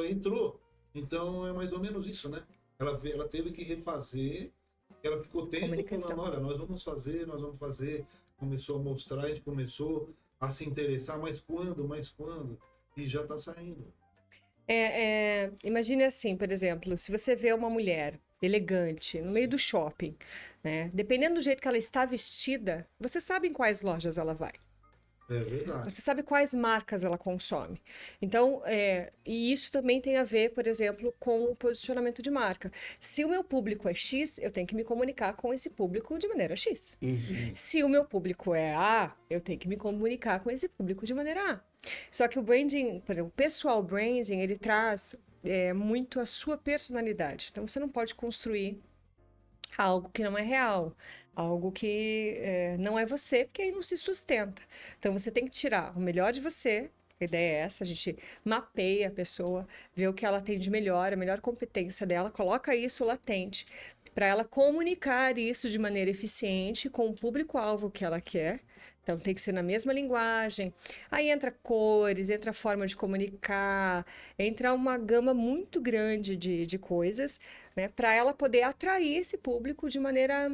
entrou. Então é mais ou menos isso, né? Ela teve que refazer, ela ficou tempo falando, olha, nós vamos fazer. Começou a mostrar, a gente começou a se interessar, mas quando? E já tá saindo. Imagine assim, por exemplo, se você vê uma mulher elegante no meio do shopping, né? Dependendo do jeito que ela está vestida, você sabe em quais lojas ela vai. É verdade. Você sabe quais marcas ela consome. Então, e isso também tem a ver, por exemplo, com o posicionamento de marca. Se o meu público é X, eu tenho que me comunicar com esse público de maneira X. Se o meu público é A, eu tenho que me comunicar com esse público de maneira A. Só que o branding, por exemplo, o pessoal branding, ele traz muito a sua personalidade. Então, você não pode construir algo que não é real, algo que não é você, porque aí não se sustenta. Então você tem que tirar o melhor de você. A ideia é essa, a gente mapeia a pessoa, vê o que ela tem de melhor, a melhor competência dela, coloca isso latente para ela comunicar isso de maneira eficiente com o público-alvo que ela quer. Então tem que ser na mesma linguagem. Aí entra cores, entra forma de comunicar, entra uma gama muito grande de coisas, né, para ela poder atrair esse público de maneira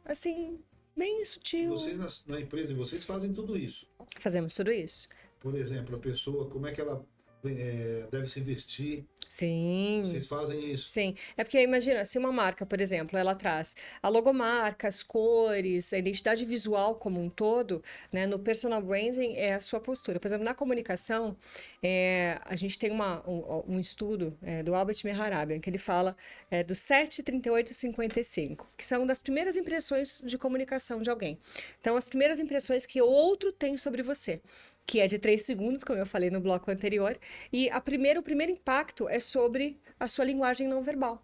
assim, bem sutil. Vocês na empresa, vocês fazem tudo isso. Fazemos tudo isso. Por exemplo, a pessoa, como é que ela deve se vestir? Sim. Vocês fazem isso. Sim, é porque imagina, se uma marca, por exemplo, ela traz a logomarca, as cores, a identidade visual como um todo, né, no personal branding é a sua postura. Por exemplo, na comunicação, a gente tem um estudo do Albert Mehrabian, que ele fala do 7, 38 e 55, que são das primeiras impressões de comunicação de alguém. Então, as primeiras impressões que o outro tem sobre você, que é de 3 segundos, como eu falei no bloco anterior, e o primeiro impacto é sobre a sua linguagem não verbal.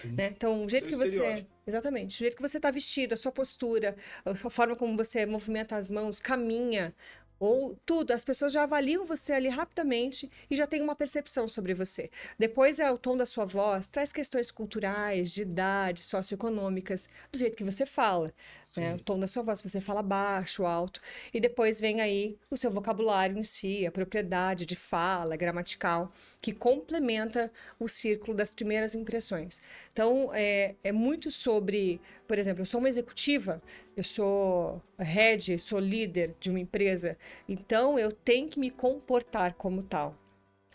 Né? Então, o jeito que você... Exatamente. O jeito que você está vestido, a sua postura, a forma como você movimenta as mãos, caminha, ou tudo. As pessoas já avaliam você ali rapidamente e já têm uma percepção sobre você. Depois é o tom da sua voz, traz questões culturais, de idade, socioeconômicas, do jeito que você fala. Né? O tom da sua voz, se você fala baixo, alto. E depois vem aí o seu vocabulário em si, a propriedade de fala, gramatical, que complementa o círculo das primeiras impressões. Então, é muito sobre, por exemplo, eu sou uma executiva, eu sou head, sou líder de uma empresa, então eu tenho que me comportar como tal,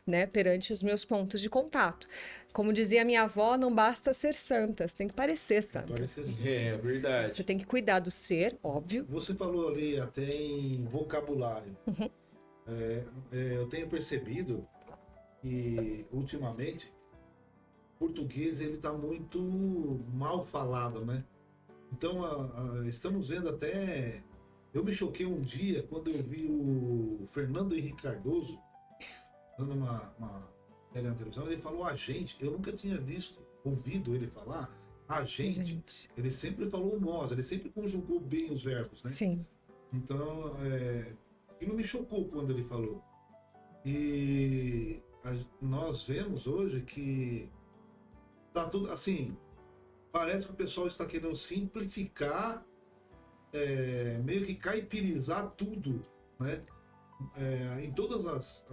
né, perante os meus pontos de contato. Como dizia minha avó, não basta ser santa, você tem que parecer santa. Parece assim. É verdade. Você tem que cuidar do ser, óbvio. Você falou ali até em vocabulário. Eu tenho percebido que, ultimamente, o português ele está muito mal falado, né? Então, estamos vendo até... Eu me choquei um dia quando eu vi o Fernando Henrique Cardoso dando uma na televisão, ele falou agente. Eu nunca tinha ouvido ele falar agente. Gente. Ele sempre falou nós, ele sempre conjugou bem os verbos, né? Sim. Então, aquilo me chocou quando ele falou. E nós vemos hoje que tá tudo assim, parece que o pessoal está querendo simplificar, meio que caipirizar tudo, né? Em todas as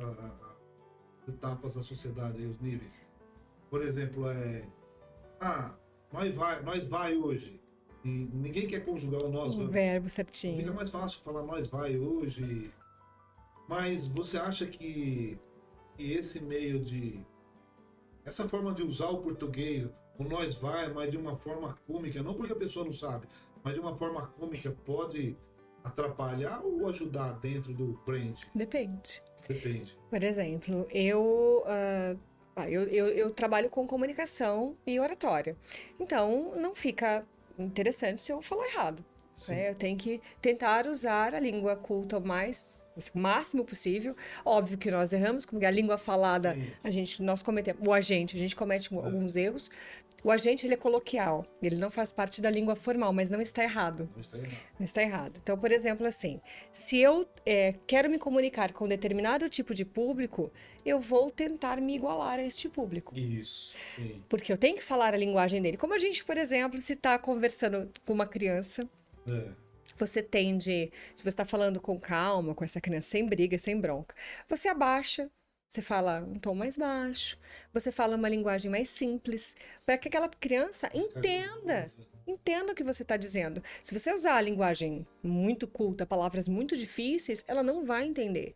etapas da sociedade e os níveis. Por exemplo, nós vai hoje. E ninguém quer conjugar o nós. O verbo Fica certinho. mais fácil falar nós vai hoje. Mas você acha que esse meio essa forma de usar o português, o nós vai, mas de uma forma cômica, não porque a pessoa não sabe, mas de uma forma cômica pode atrapalhar ou ajudar dentro do brand? Depende. Depende. Por exemplo, eu trabalho com comunicação e oratória. Então, não fica interessante se eu falar errado. Né? Eu tenho que tentar usar a língua culta o máximo possível. Óbvio que nós erramos, como a língua falada, nós cometemos. A gente comete alguns erros. O agente, ele é coloquial, ele não faz parte da língua formal, mas não está errado. Não está errado. Não está errado. Então, por exemplo, assim, se eu quero me comunicar com determinado tipo de público, eu vou tentar me igualar a este público. Isso. Sim. Porque eu tenho que falar a linguagem dele. Como a gente, por exemplo, se está conversando com uma criança, você tende, se você está falando com calma, com essa criança, sem briga, sem bronca, você abaixa, você fala um tom mais baixo, você fala uma linguagem mais simples, para que aquela criança entenda o que você está dizendo. Se você usar a linguagem muito culta, palavras muito difíceis, ela não vai entender.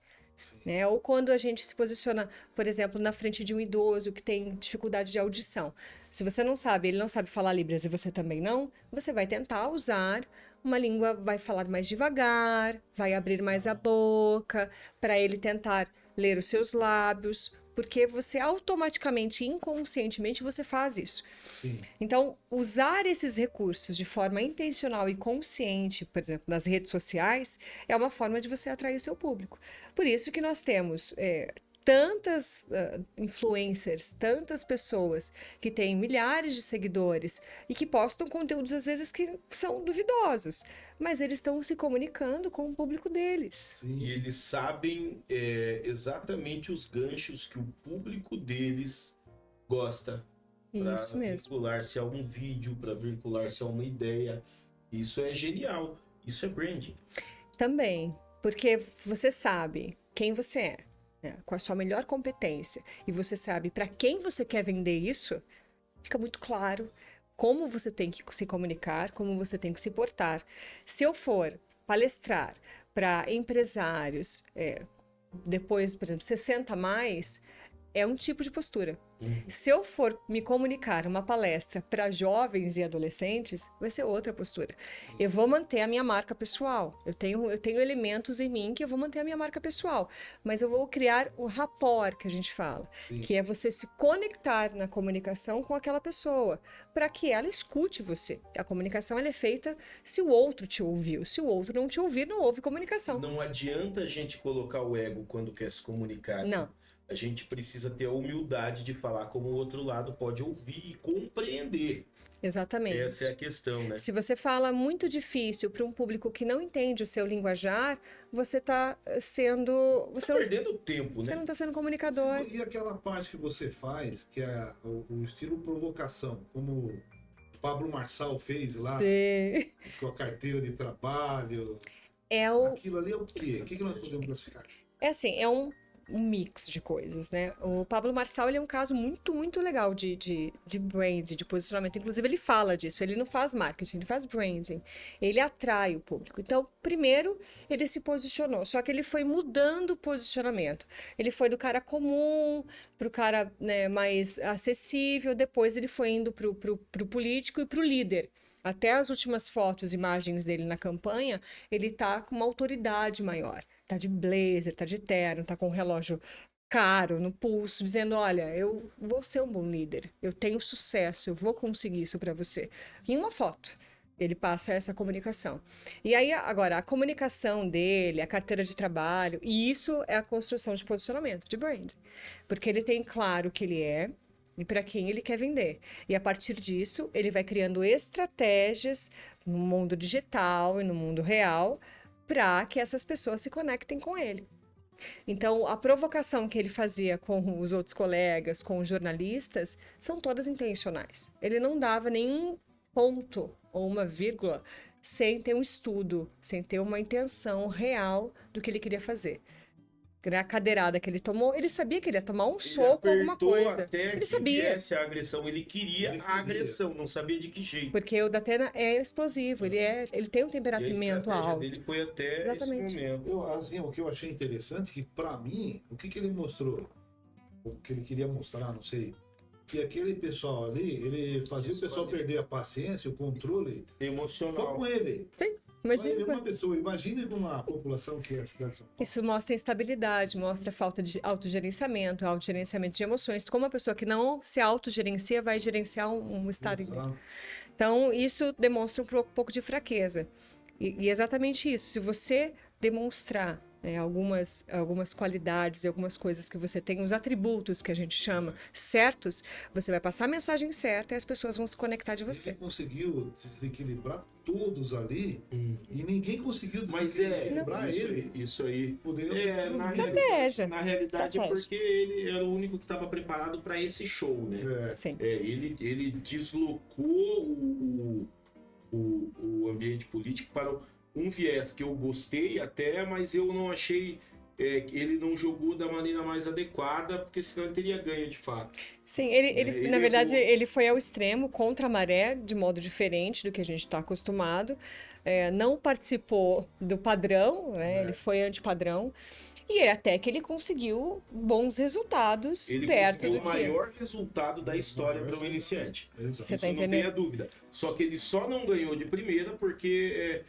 Né? Ou quando a gente se posiciona, por exemplo, na frente de um idoso que tem dificuldade de audição. Se você não sabe, ele não sabe falar Libras e você também não, você vai tentar usar uma língua vai falar mais devagar, vai abrir mais a boca, para ele tentar ler os seus lábios, porque você automaticamente, inconscientemente, você faz isso. Sim. Então, usar esses recursos de forma intencional e consciente, por exemplo, nas redes sociais, é uma forma de você atrair o seu público. Por isso que nós temos tantas influencers, tantas pessoas que têm milhares de seguidores e que postam conteúdos, às vezes, que são duvidosos, mas eles estão se comunicando com o público deles. Sim. E eles sabem exatamente os ganchos que o público deles gosta. Para Isso mesmo. vincular-se a um vídeo, para vincular-se a uma ideia. Isso é genial. Isso é branding. Também, porque você sabe quem você é, né, com a sua melhor competência, e você sabe para quem você quer vender isso, fica muito claro como você tem que se comunicar, como você tem que se portar. Se eu for palestrar para empresários, depois, por exemplo, 60 a mais, é um tipo de postura. Se eu for me comunicar uma palestra para jovens e adolescentes, vai ser outra postura. Eu vou manter a minha marca pessoal. Eu tenho elementos em mim que eu vou manter a minha marca pessoal. Mas eu vou criar o rapport, que a gente fala. Sim. Que é você se conectar na comunicação com aquela pessoa, para que ela escute você. A comunicação ela é feita se o outro te ouviu. Se o outro não te ouvir, não houve comunicação. Não adianta a gente colocar o ego quando quer se comunicar. Não. A gente precisa ter a humildade de falar como o outro lado pode ouvir e compreender. Exatamente. Essa é a questão, né? Se você fala muito difícil para um público que não entende o seu linguajar, você está sendo. Você não, Perdendo tempo, você né? não está sendo comunicador. E aquela parte que você faz, que é o estilo provocação, como o Pablo Marçal fez lá, Sim. com a carteira de trabalho. É o. Aquilo ali é o quê? O que nós podemos classificar? É assim, é um mix de coisas, né? O Pablo Marçal, ele é um caso muito, muito legal de brand, de posicionamento. Inclusive, ele fala disso. Ele não faz marketing, ele faz branding. Ele atrai o público. Então, primeiro, ele se posicionou. Só que ele foi mudando o posicionamento. Ele foi do cara comum pro cara, né, mais acessível. Depois, ele foi indo pro político e pro líder. Até as últimas fotos, imagens dele na campanha, ele tá com uma autoridade maior. Tá de blazer, tá de terno, tá com um relógio caro no pulso, dizendo, olha, eu vou ser um bom líder, eu tenho sucesso, eu vou conseguir isso para você. Em uma foto, ele passa essa comunicação. E aí, agora, a comunicação dele, a carteira de trabalho, e isso é a construção de posicionamento, de brand. Porque ele tem claro o que ele é, e para quem ele quer vender. E a partir disso, ele vai criando estratégias no mundo digital e no mundo real para que essas pessoas se conectem com ele. Então, a provocação que ele fazia com os outros colegas, com os jornalistas, são todas intencionais. Ele não dava nenhum ponto ou uma vírgula sem ter um estudo, sem ter uma intenção real do que ele queria fazer. A cadeirada que ele tomou, ele sabia que ele ia tomar um soco, alguma coisa. Até Ele que sabia. viesse a agressão. Ele queria Ele a queria. agressão, não sabia de que jeito. Porque o Datena é explosivo, ele tem um E a temperamento estratégia alto. dele foi até Exatamente. esse momento. O que eu achei interessante, que pra mim, o que ele mostrou, o que ele queria mostrar, não sei, que aquele pessoal ali, ele fazia o pessoal perder a paciência, o controle, só Emocional. com ele. Imagina. Só ele, uma pessoa. Imagine uma população que é a cidade de São Paulo. Isso mostra instabilidade, mostra falta de autogerenciamento de emoções. Como uma pessoa que não se autogerencia vai gerenciar um estado inteiro. Exato. Então, isso demonstra um pouco de fraqueza. E exatamente isso. Se você demonstrar algumas qualidades e algumas coisas que você tem, os atributos que a gente chama certos, você vai passar a mensagem certa e as pessoas vão se conectar de Ele você. conseguiu desequilibrar todos ali e ninguém conseguiu Mas desequilibrar isso ele. aí, isso aí. Poderia ter sido um na, vídeo. Estratégia. na realidade é Estratégia. porque ele era o único que estava preparado para esse show, né? Sim. Ele deslocou o ambiente político para um viés que eu gostei até, mas eu não achei ele não jogou da maneira mais adequada, porque senão ele teria ganho de fato. Sim, ele, Ele na verdade, errou. ele foi ao extremo, contra a maré, de modo diferente do que a gente está acostumado. Não participou do padrão, né? Ele foi antipadrão. E até que ele conseguiu bons resultados Ele perto conseguiu do o maior resultado da história para um iniciante. Exato. Você Isso tá não entendendo? tenha dúvida. Só que ele só não ganhou de primeira porque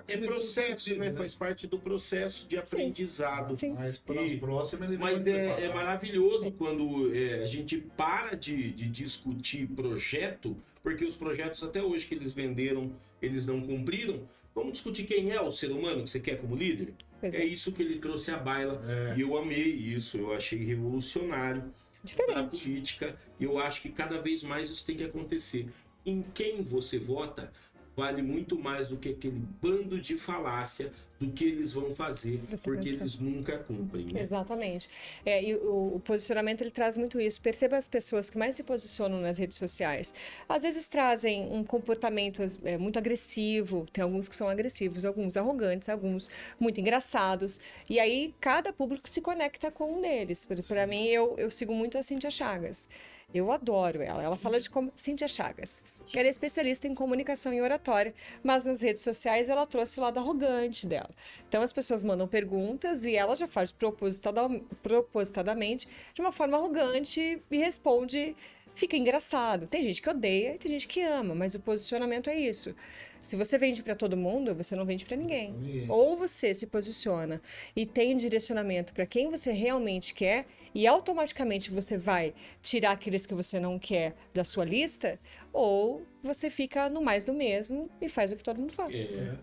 é processo, né? Faz parte do processo de aprendizado. Sim. Mas para as E- próximas ele vai Mas preparar. é maravilhoso quando a gente para de discutir projeto, porque os projetos até hoje que eles venderam, eles não cumpriram. Vamos discutir quem é o ser humano que você quer como líder? Pois É é, isso que ele trouxe à baila. É. E eu amei isso, eu achei revolucionário na diferente. política. E eu acho que cada vez mais isso tem que acontecer. Em quem você vota vale muito mais do que aquele bando de falácia do que eles vão fazer, Presta porque atenção. eles nunca cumprem, né? Exatamente. E o posicionamento ele traz muito isso. Perceba as pessoas que mais se posicionam nas redes sociais. Às vezes trazem um comportamento muito agressivo, tem alguns que são agressivos, alguns arrogantes, alguns muito engraçados. E aí cada público se conecta com um deles. Para mim, eu sigo muito a Cíntia Chagas. Eu adoro ela. Ela fala de Cíntia Chagas. Ela é especialista em comunicação e oratória, mas nas redes sociais ela trouxe o lado arrogante dela. Então as pessoas mandam perguntas e ela já faz propositadamente de uma forma arrogante e responde. Fica engraçado. Tem gente que odeia e tem gente que ama, mas o posicionamento é isso. Se você vende para todo mundo, você não vende para ninguém. Ou você se posiciona e tem um direcionamento para quem você realmente quer e automaticamente você vai tirar aqueles que você não quer da sua lista, ou você fica no mais do mesmo e faz o que todo mundo faz. É.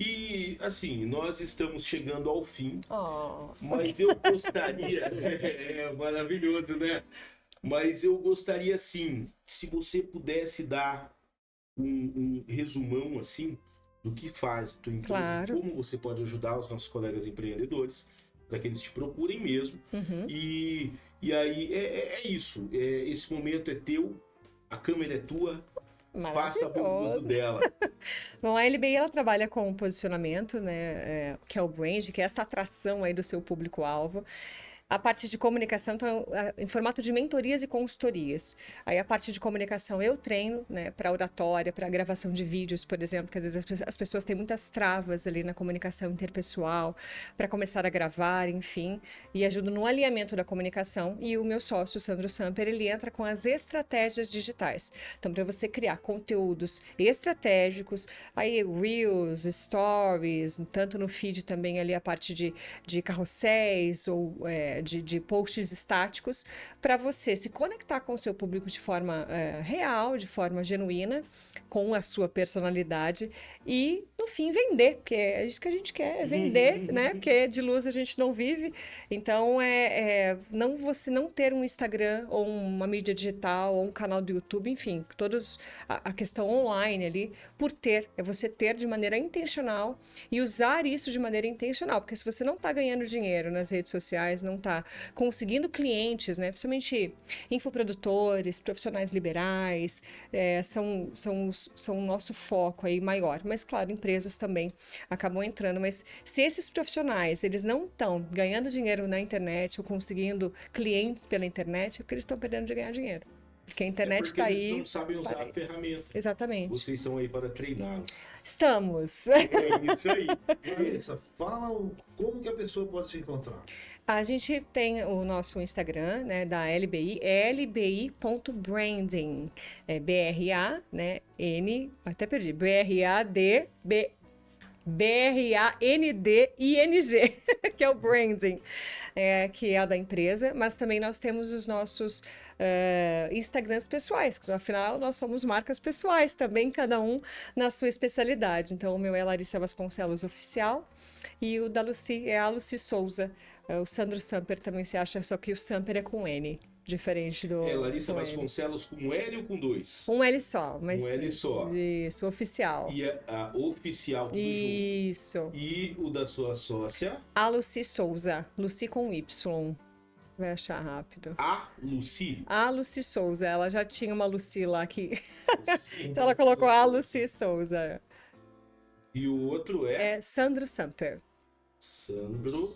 E assim, nós estamos chegando ao fim, Oh. mas eu gostaria. É maravilhoso, né? Mas eu gostaria, assim, se você pudesse dar um resumão, assim, do que faz a tua empresa, Claro. como você pode ajudar os nossos colegas empreendedores, para que eles te procurem mesmo. Uhum. E aí é isso. Esse momento é teu, a câmera é tua, faça bom uso Maravilhoso. dela. Bom, a LBI ela trabalha com posicionamento, né, que é o brand, que é essa atração aí do seu público-alvo. A parte de comunicação, então, em formato de mentorias e consultorias. Aí a parte de comunicação eu treino, né, para oratória, para gravação de vídeos, por exemplo, que às vezes as pessoas têm muitas travas ali na comunicação interpessoal, para começar a gravar, enfim, e ajudo no alinhamento da comunicação. E o meu sócio, Sandro Samper, ele entra com as estratégias digitais. Então, para você criar conteúdos estratégicos, aí Reels, Stories, tanto no feed também ali a parte de carrosséis ou de posts estáticos, para você se conectar com o seu público de forma real, de forma genuína, com a sua personalidade e, no fim, vender, porque é isso que a gente quer, é vender, né? Porque de luz a gente não vive. Então, você não ter um Instagram ou uma mídia digital ou um canal do YouTube, enfim, todos a questão online ali, é você ter de maneira intencional e usar isso de maneira intencional, porque se você não está ganhando dinheiro nas redes sociais, não está conseguindo clientes, né, principalmente infoprodutores, profissionais liberais, são o nosso foco aí maior, mas claro, empresas também acabam entrando, mas se esses profissionais, eles não estão ganhando dinheiro na internet ou conseguindo clientes pela internet, é porque eles estão perdendo de ganhar dinheiro. Porque a internet porque está eles aí. não sabem usar para a ferramenta. Exatamente. Vocês estão aí para treiná-los. Estamos. É isso aí. Larissa, fala como que a pessoa pode se encontrar. A gente tem o nosso Instagram, né, da LBI, lbi.branding, B-R-A, né, até perdi, B-R-A-N-D-I-N-G, que é o branding, que é a da empresa, mas também nós temos os nossos Instagrams pessoais, que afinal nós somos marcas pessoais também, cada um na sua especialidade. Então o meu é Larissa Vasconcelos Oficial e o da Lucy é a Lucy Souza. O Sandro Samper também se acha, só que o Samper é com N, diferente do... Larissa com Vasconcelos com L ou com 2? Um L só, mas... Um L só. Isso, oficial. E a oficial tudo junto. Isso. E o da sua sócia? A Lucy Souza, Lucy com Y. Vai achar rápido. A Lucy. A Lucy Souza, ela já tinha uma Lucy lá que... então ela colocou a Lucy Souza. E o outro é É Sandro Samper. Sandro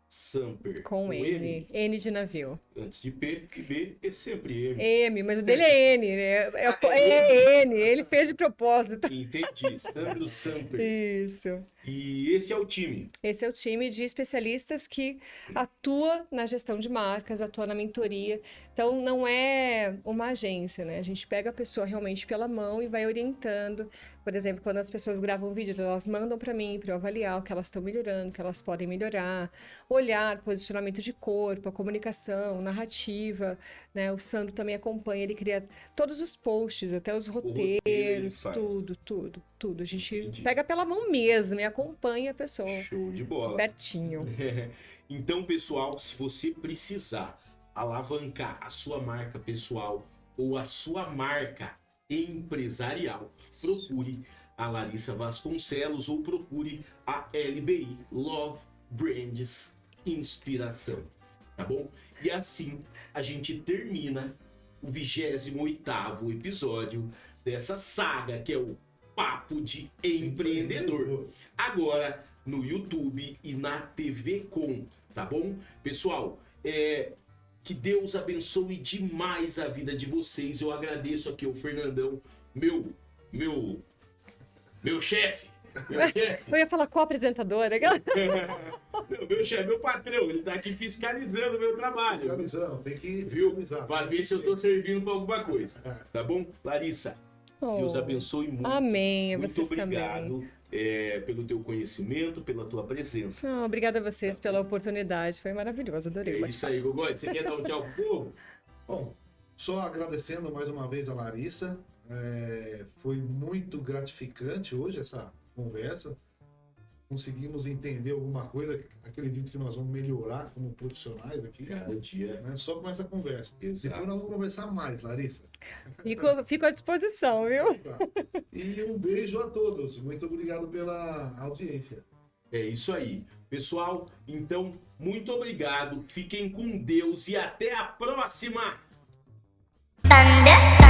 Samper. Com N. N de navio. Antes de P e B é sempre M. M, mas o dele é N, né? É N, ele fez de propósito. Entendi. Sandro Samper. Isso. E esse é o time. Esse é o time de especialistas que atua na gestão de marcas, atua na mentoria. Então, não é uma agência, né? A gente pega a pessoa realmente pela mão e vai orientando. Por exemplo, quando as pessoas gravam vídeo, elas mandam para mim, para eu avaliar o que elas estão melhorando, o que elas podem melhorar. Olhar, posicionamento de corpo, a comunicação, narrativa, né? O Sandro também acompanha, ele cria todos os posts, até os roteiro ele roteiros, faz. tudo. A gente Entendi. pega pela mão mesmo e acompanha a pessoa. Show de De bola. pertinho. Então, pessoal, se você precisar alavancar a sua marca pessoal ou a sua marca empresarial, procure a Larissa Vasconcelos ou procure a LBI, Love Brands Inspiração, tá bom? E assim a gente termina o 28º episódio dessa saga que é o Papo de Empreendedor. Agora no YouTube e na TV Com, tá bom? Pessoal, que Deus abençoe demais a vida de vocês. Eu agradeço aqui ao Fernandão, meu chefe. Meu chefe. Eu ia falar co-apresentadora. Não, meu chefe, meu patrão, ele tá aqui fiscalizando o meu trabalho. Fiscalizando, tem que Viu? fiscalizar. Pra ver se eu tô servindo pra alguma coisa. Tá bom? Larissa, Deus Oh, abençoe muito. amém, a Muito vocês também. obrigado pelo teu conhecimento, pela tua presença. Oh, obrigada a vocês pela oportunidade, foi maravilhoso, adorei o É isso bate-papo. aí, Gogói. Você quer dar um tchau pro povo? Bom, só agradecendo mais uma vez a Larissa. Foi muito gratificante hoje essa conversa. Conseguimos entender alguma coisa. Acredito que nós vamos melhorar como profissionais aqui. Cada dia. Né? Só com essa conversa. Exato. Depois nós vamos conversar mais, Larissa. Fico à disposição, viu? Tá. E um beijo a todos. Muito obrigado pela audiência. É isso aí. Pessoal, então, muito obrigado. Fiquem com Deus e até a próxima! Thunder.